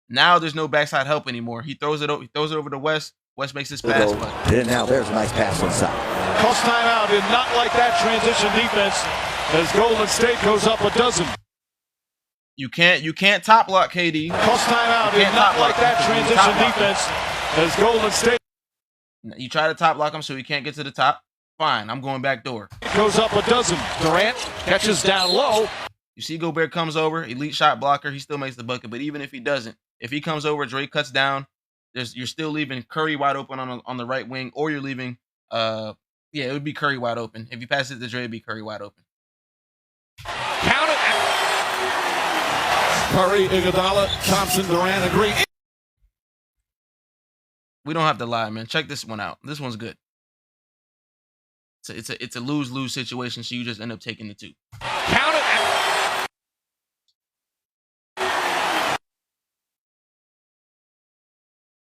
now there's no backside help anymore. He throws it over to West. West makes his pass. And now there's a nice pass inside. Cost timeout did not like that transition defense as Golden State goes up a dozen. You can't top block KD. Cost timeout did not like that transition defense as Golden State You try to top block him so he can't get to the top. Fine, I'm going back door. goes up a dozen. Durant catches down low. You see Gobert comes over, elite shot blocker. He still makes the bucket, but even if he doesn't, if he comes over, Dre cuts down. You're still leaving Curry wide open on the right wing, or you're leaving. It would be Curry wide open. If you pass it to Dre, it'd be Curry wide open. Count it. Curry, Iguodala, Thompson, Durant agree. We don't have to lie, man. Check this one out. This one's good. It's a lose-lose situation, so you just end up taking the two. Count it.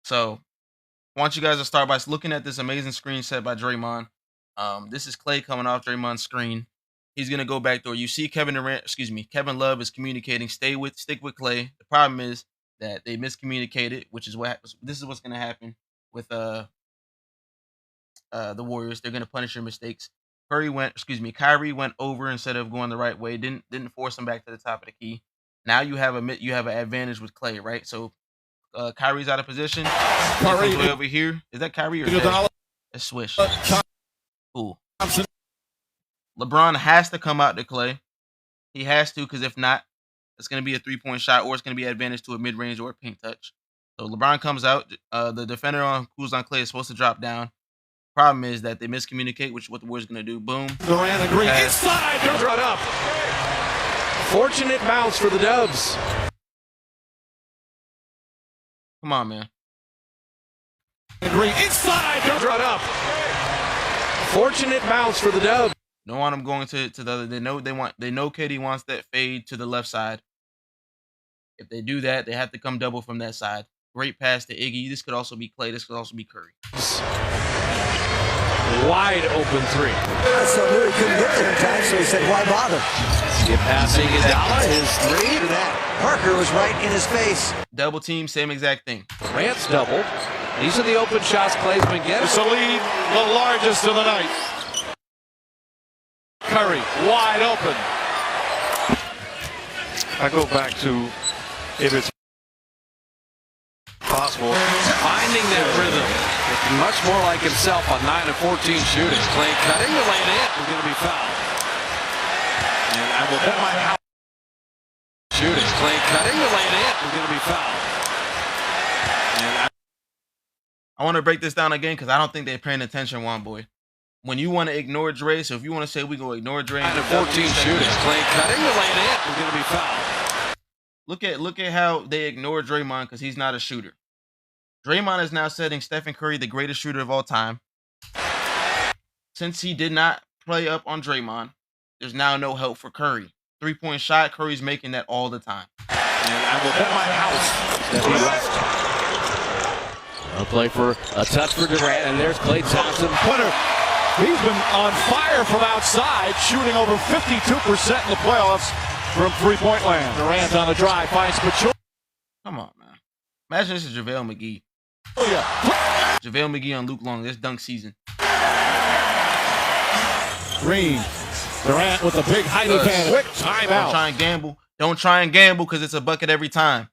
So, I want you guys to start by looking at this amazing screen set by Draymond. This is Clay coming off Draymond's screen. He's gonna go back door. You see Kevin Love is communicating. Stick with Clay. The problem is that they miscommunicated, which is this is what's gonna happen with the Warriors. They're gonna punish your mistakes. Kyrie went over instead of going the right way. Didn't force him back to the top of the key. Now you have an advantage with Clay, right? So Kyrie's out of position. Curry way over here. Is that Kyrie or that's Swish? Cool. LeBron has to come out to Clay. He has to, because if not, it's going to be a 3-point shot, or it's going to be advantage to a mid-range or a paint touch. So LeBron comes out. The defender who's on Clay is supposed to drop down. Problem is that they miscommunicate, which is what the Warriors going to do. Boom. Durant agree. Inside. Run up. Fortunate bounce for the Dubs. Come on, man. Agree. Inside. Run up. Fortunate bounce for the Dubs. Don't want them going to the other. They know KD wants that fade to the left side. If they do that, they have to come double from that side. Great pass to Iggy. This could also be Clay. This could also be Curry. Wide open three. So knew he couldn't get there in time, so he said, why bother? Get past Iguodala, his three. To that. Parker was right in his face. Double team, same exact thing. Durant's double. These are the open shots Clay's been getting. It's a lead, the largest of the night. Curry, wide open. I go back to if it's possible. Finding that rhythm. Looking much more like himself on 9 of 14 shooting. Clay cutting the lane in. We're going to be fouled. And I will bet my house. Shooting. Clay cutting the lane in. We're going to be fouled. And I want to break this down again because I don't think they're paying attention, Wonboy. When you want to ignore Dre, so if you want to say we go ignore Dre, 9 of 14 shooting. Clay cutting the lane in. We're going to be fouled. Look at how they ignore Draymond because he's not a shooter. Draymond is now setting Stephen Curry the greatest shooter of all time. Since he did not play up on Draymond, there's now no help for Curry. 3-point shot, Curry's making that all the time. And I will bet my house that he left. A play for a touch for Durant, and there's Klay Thompson. Punter. He's been on fire from outside, shooting over 52% in the playoffs from three-point land. Durant on the drive, finds Pachulia. Come on, man. Imagine this is JaVale McGee. JaVale McGee on Luke Long this dunk season. Green. Durant with a big height advantage. Quick timeout. Don't try and gamble. Don't try and gamble because it's a bucket every time.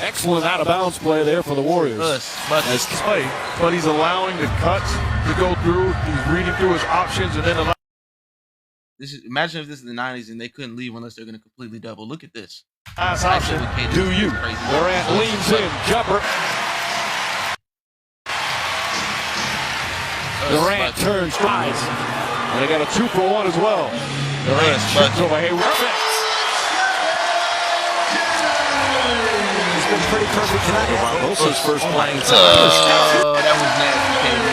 Excellent out-of-bounds play there for the Warriors. Nice play, but he's allowing the cuts to go through. He's reading through his options and then allowing. Imagine if this is the 90s and they couldn't leave unless they're going to completely double. Look at this. Last option. Do you? Durant leans in. Jumper. Durant turns, tries. And they got a 2-for-1 as well. Durant shoots over Hayward. He's been pretty perfect tonight. Barbosa's first playing time. That was nasty.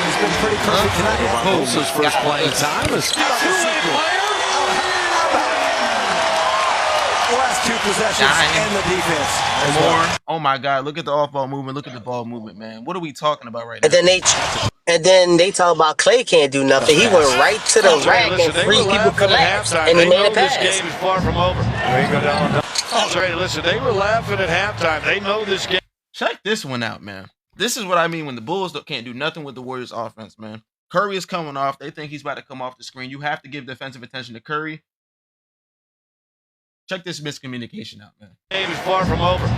He's been pretty perfect tonight. Barbosa's first playing time. The last two possessions and the defense. Oh my God! Look at the off-ball movement. Look at the ball movement, man. What are we talking about right now? And then they talk about Klay can't do nothing. He went right to the rack and three people collapsed, and he made a pass. This game is far from over. Listen, they were laughing at halftime. They know this game. Check this one out, man. This is what I mean when the Bulls can't do nothing with the Warriors offense, man. Curry is coming off. They think he's about to come off the screen. You have to give defensive attention to Curry. Check this miscommunication out, man. Game is far from over.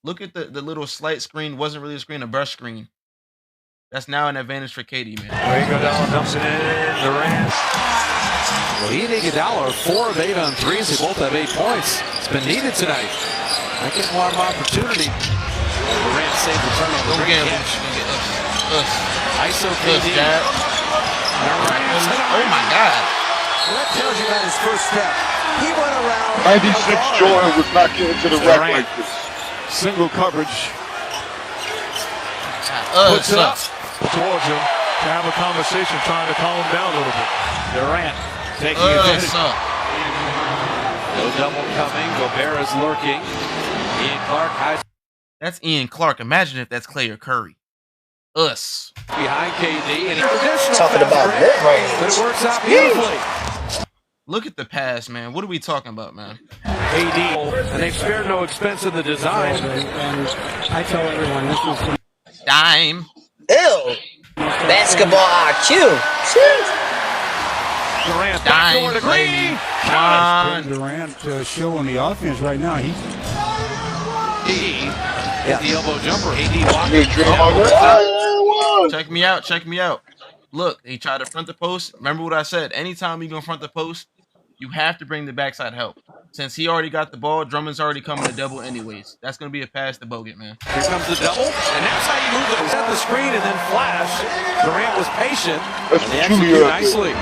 Look at the little slight screen. Wasn't really a screen, a brush screen. That's now an advantage for KD, man. There you go, Down dumps it in. Durant. Well, he and Iguodala are 4 of 8 on threes. They both have 8 points. It's been needed tonight. I get one opportunity. Durant saved the turnover. Don't Great gamble. catch. ISO KD. Oh my God. Well, that tells you about his first step. He went around. 96 Jordan was not getting to the rack like this. Single coverage. Puts it up towards him to have a conversation, trying to calm him down a little bit. Durant taking advantage. No double coming. Gobert is lurking. Ian Clark hides. That's Ian Clark. Imagine if that's Klay or Curry. Us. Behind KD. And Talking about mid-range. But it works out beautifully. Look at the pass, man. What are we talking about, man? KD. And they've spared no expense in the design. And I tell everyone, this is dime. Ew. Basketball IQ. Durant dime. to Green. Durant showing the offense right now. He's the elbow jumper. Check me out. Check me out. Look, he tried to front the post. Remember what I said. Anytime you're going to front the post, you have to bring the backside help. Since he already got the ball, Drummond's already coming to double anyways. That's going to be a pass to Bogut, man. Here comes the double. And that's how you move it. Set the screen and then flash. Durant was patient. And they execute nicely.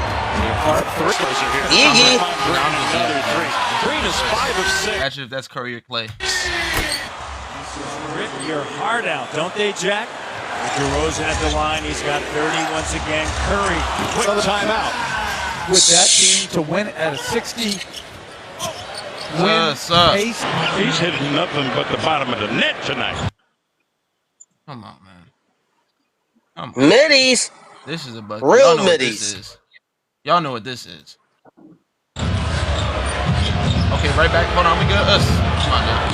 Iggy. Green is 5 of 6. Imagine if that's Curry or Klay. Written your heart out, don't they, Jack? DeRozan at the line. He's got 30 once again. Curry, quick timeout. with that team to win at a 60 pace. He's hitting nothing but the bottom of the net tonight. Come on, man. Come on. Middies. This is a bucket. Real middies. Y'all know what this is. Okay, right back. Hold on, we got us. Come on now.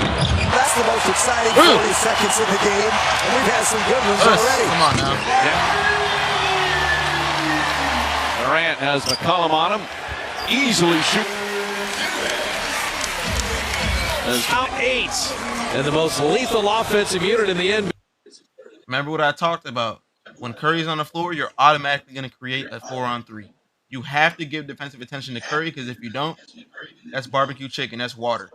That's the most exciting 40 seconds in the game. And we've had some good ones already. Come on now. Durant has McCollum on him. Easily shoot. Out 8. And the most lethal offensive unit in the NBA. Remember what I talked about? When Curry's on the floor, you're automatically going to create a 4-on-3. You have to give defensive attention to Curry because if you don't, that's barbecue chicken. That's water.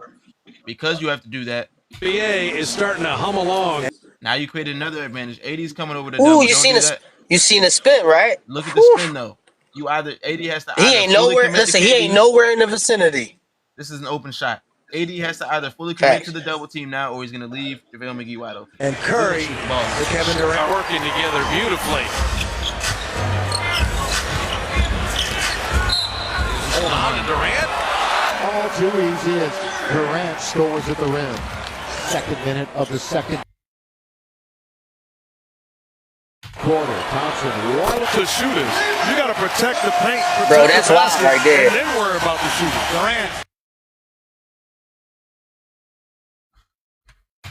Because you have to do that, NBA is starting to hum along. now you created another advantage. AD's coming over the Ooh, double. Don't do that. you seen the spin, right? Look at the Whew. spin though. You either AD has to He either ain't fully nowhere. commit to Listen, KD. he ain't nowhere in the vicinity. This is an open shot. AD has to either fully commit to Facts. the double team now, or he's going to leave JaVale McGee wide open. And He's gonna Curry shoot the ball now. with Kevin Durant. Working together beautifully. Hold on to Durant. All too easy as Durant scores at the rim. Second minute of the second quarter. Thompson wide To shooters, you got to protect the paint, protect Bro, the that's wild basket, right there. and then worry about the shooting. Durant.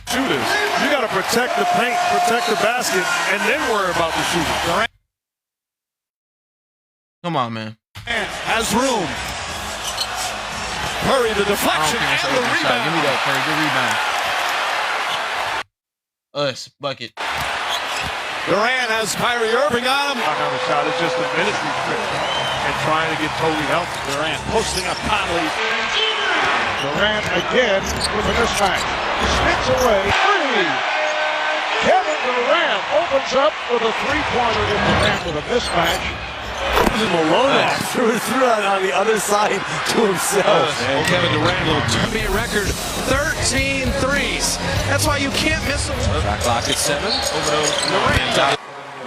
Shooters, you got to protect the paint, protect the basket, and then worry about the shooting. Durant Come on, man. has room. Curry, the I don't deflection think that's and an the open shot. Give me rebound. that, Curry. Good rebound. Us, bucket. Durant has Kyrie Irving on him. Not on the shot. It's just a minute restriction and trying to get totally healthy. Durant posting up Conley. Durant again with a mismatch. Spins away. Three. Kevin Durant opens up with a three-pointer to Durant with a mismatch. Malone threw it on the other side to himself. And Kevin Durant will be a record 13 threes. That's why you can't miss them. Shot clock at 7. Over those. Durant.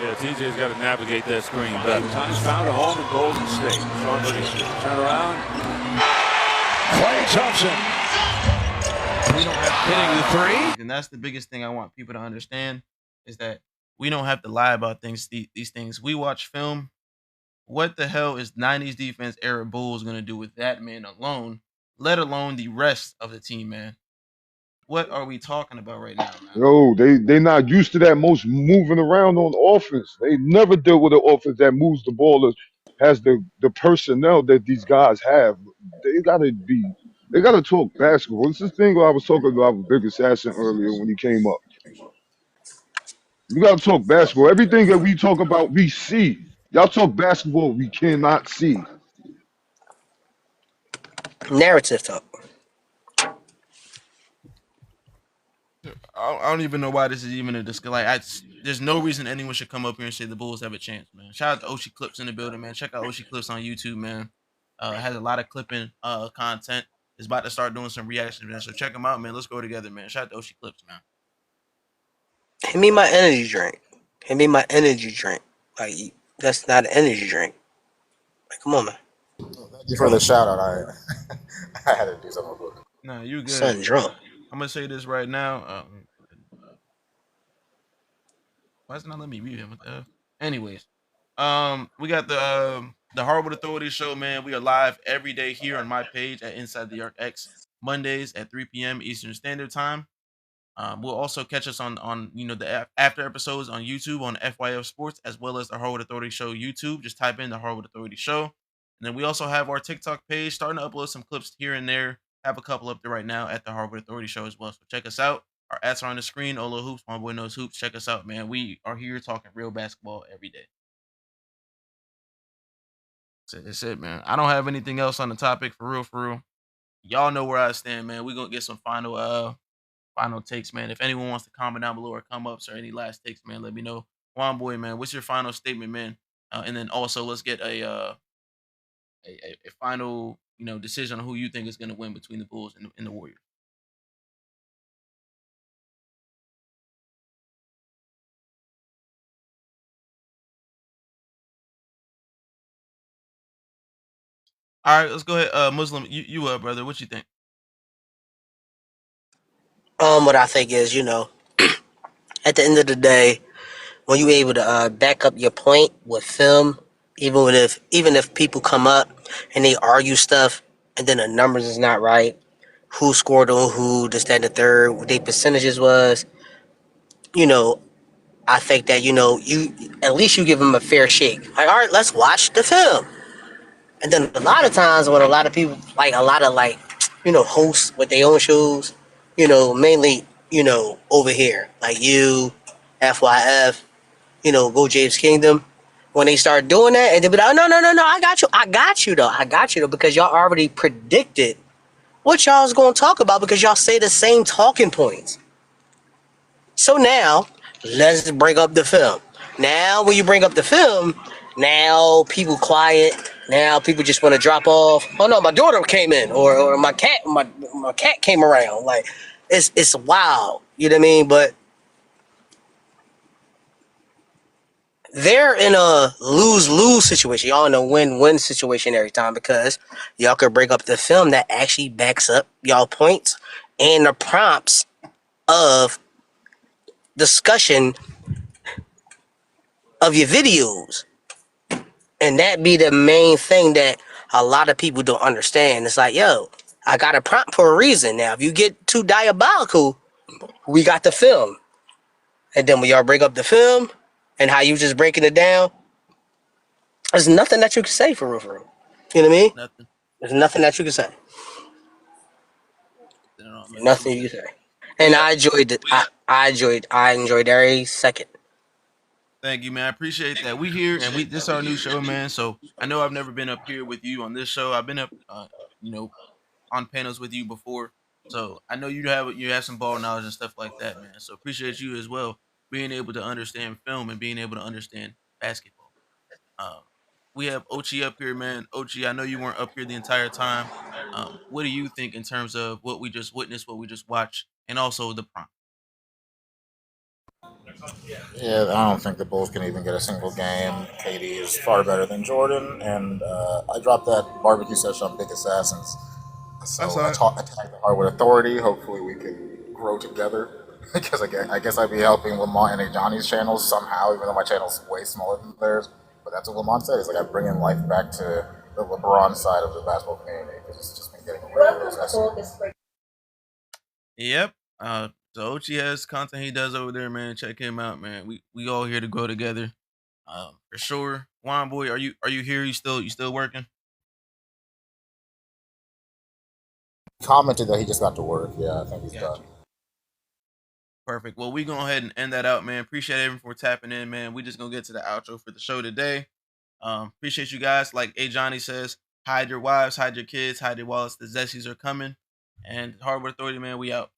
Yeah, TJ's got to navigate that screen better. Times found a home in Golden State. Turn around. Klay Thompson. We don't have to Hitting the three. and that's the biggest thing I want people to understand is that we don't have to lie about things. These things we watch film. What the hell is 90s defense era Bulls going to do with that man alone, let alone the rest of the team, man? What are we talking about right now, man? Yo, they not used to that most moving around on offense. They never deal with an offense that moves the ball as has the personnel that these guys have. They gotta talk basketball. This is the thing I was talking about with Big Assassin earlier when he came up. You gotta talk basketball. Everything that we talk about, we see. Y'all talk basketball, we cannot see. Narrative talk. I don't even know why this is even a discussion. Like, there's no reason anyone should come up here and say the Bulls have a chance, man. Shout out to Oshi Clips in the building, man. Check out Oshi Clips on YouTube, man. Has a lot of clipping content. Is about to start doing some reactions, man. So check them out, man. Let's go together, man. Shout out to Oshi Clips, man. Hand me my energy drink. Hand me my energy drink. Like, that's not an energy drink. Like, come on, man. Thank you for the shout out. I had to do something real quick. Nah, you good. Son drunk. I'm gonna say this right now. Why is it not letting me mute him? Anyways, we got the Hardwood Authority show, man. We are live every day here on my page at Inside the Arc X, Mondays at 3 p.m. Eastern Standard Time. We'll also catch us on the after episodes on YouTube on FYF Sports as well as the Hardwood Authority Show YouTube. Just type in the Hardwood Authority Show, and then we also have our TikTok page starting to upload some clips here and there. Have a couple up there right now at the Hardwood Authority Show as well. So check us out. Our ads are on the screen. OlloHoops, WonboiiKnowsHoops. Check us out, man. We are here talking real basketball every day. That's it, man. I don't have anything else on the topic for real, for real. Y'all know where I stand, man. We're gonna get some final takes, man. If anyone wants to comment down below or come up, or any last takes, man, let me know. Boy, man, what's your final statement, man? And then also let's get a final decision on who you think is going to win between the Bulls and the Warriors. All right, let's go ahead. Muslim, you up, brother? What you think? What I think is, at the end of the day, when you're able to back up your point with film, even if people come up and they argue stuff, and then the numbers is not right, who scored on who, this, that, and the third, what their percentages was, I think that you at least you give them a fair shake. Like, all right, let's watch the film. And then a lot of times when a lot of people, like a lot of hosts with their own shows, mainly over here, like you, FYF, go James Kingdom. When they start doing that, and they'll be like, no, I got you though, because y'all already predicted what y'all was going to talk about because y'all say the same talking points. So now, let's bring up the film. Now, when you bring up the film, now people quiet. Now people just want to drop off. Oh no, my daughter came in, or my cat came around. Like, it's wild. You know what I mean? But they're in a lose-lose situation. Y'all in a win-win situation every time because y'all could bring up the film that actually backs up y'all points and the prompts of discussion of your videos. And that be the main thing that a lot of people don't understand. It's like, yo, I got a prompt for a reason. Now, if you get too diabolical, we got the film. And then when y'all bring up the film and how you just breaking it down, there's nothing that you can say for real. You know what I mean? Nothing. There's nothing that you can say. Nothing you can say. And I enjoyed it. I enjoyed every second. Thank you, man. I appreciate that. We here and this is our new show, man. So I know I've never been up here with you on this show. I've been up, on panels with you before. So I know you have some ball knowledge and stuff like that, man. So appreciate you as well being able to understand film and being able to understand basketball. We have Ochi up here, man. Ochi, I know you weren't up here the entire time. What do you think in terms of what we just witnessed, what we just watched, and also the prompt? Yeah, I don't think the Bulls can even get a single game. KD is far better than Jordan, and I dropped that barbecue session on Big Assassins. So I tagged the Hardwood Authority. Hopefully we can grow together. Because I guess I'd be helping Lamont and Johnny's channels somehow, even though my channel's way smaller than theirs. But that's what Lamont said. It's like I'm bringing life back to the LeBron side of the basketball community because it's just been getting really Yep. So Ochi has content he does over there, man. Check him out, man. We all here to grow together. For sure. Boy, are you here? You still working? Commented that he just got to work. Yeah, I think he's done. Perfect. Well, we go ahead and end that out, man. Appreciate everyone for tapping in, man. We just gonna get to the outro for the show today. Appreciate you guys. Like A Johnny says, hide your wives, hide your kids, hide your wallets. The Zesties are coming. And Hardwood Authority, man, we out.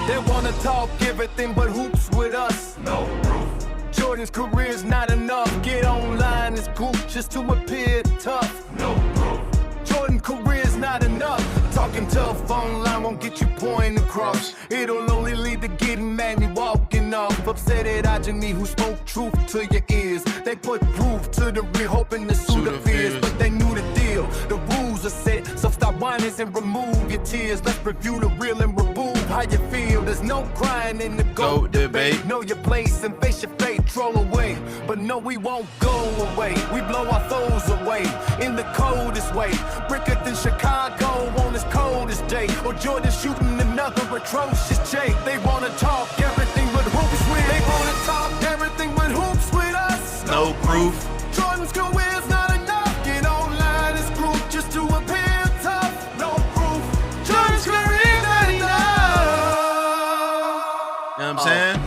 They wanna talk everything but hoops with us. No proof. Jordan's career's not enough. Get online, it's group just to appear tough. No proof. Jordan's career's not enough. Talking tough online won't get you point across. It'll only lead to getting mad and walking off. Upset at Ajani who spoke truth to your ears. They put proof to the real, hoping to sue the fears, but they knew the deal. The rules are set, so stop whining and remove your tears. Let's review the real and remove how you feel. There's no crying in the GOAT debate. Know your place and face your fate, troll away. But no, we won't go away. We blow our foes away in the coldest way. Bricker than Chicago on this coldest day. Or Jordan shooting another atrocious J. They wanna talk everything but hoops with. They wanna talk everything but hoops with us. No proof. Jordan's career's not enough. Get online, it's group just to appear tough. No proof. Jordan's career's not enough. You know what I'm saying?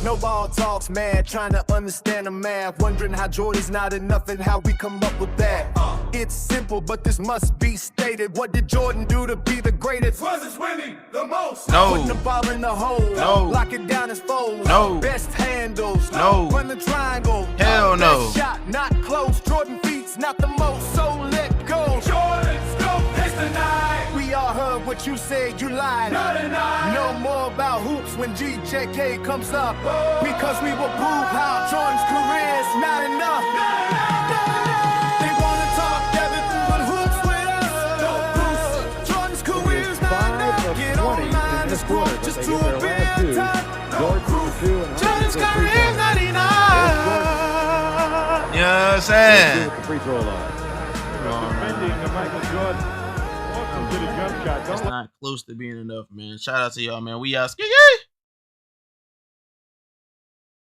No ball talks, man, trying to understand the math. Wondering how Jordan's not enough and how we come up with that. It's simple, but this must be stated. What did Jordan do to be the greatest? Wasn't winning the most. No. Putting the ball in the hole. No. Lock it down his fold. No. Best handles. No. Run the triangle. Hell no. Best shot, not close. Jordan beats, not the most, so let go. Jordan's go pitch tonight. We all heard what you said, you lied. Not denied. No more about hoops when GJK comes up. Because we will prove how Jordan's career is not enough. They wanna talk everything but hoops with us. No proof. Jordan's career is not enough. Get online, it's group just to appear tough. No proof. Jordan's career is not enough. You know what I'm saying? The free throw line. Defending the Michael Jordan. Welcome to the jump shot. It's not close to being enough, man. Shout out to y'all, man. We out. Ski.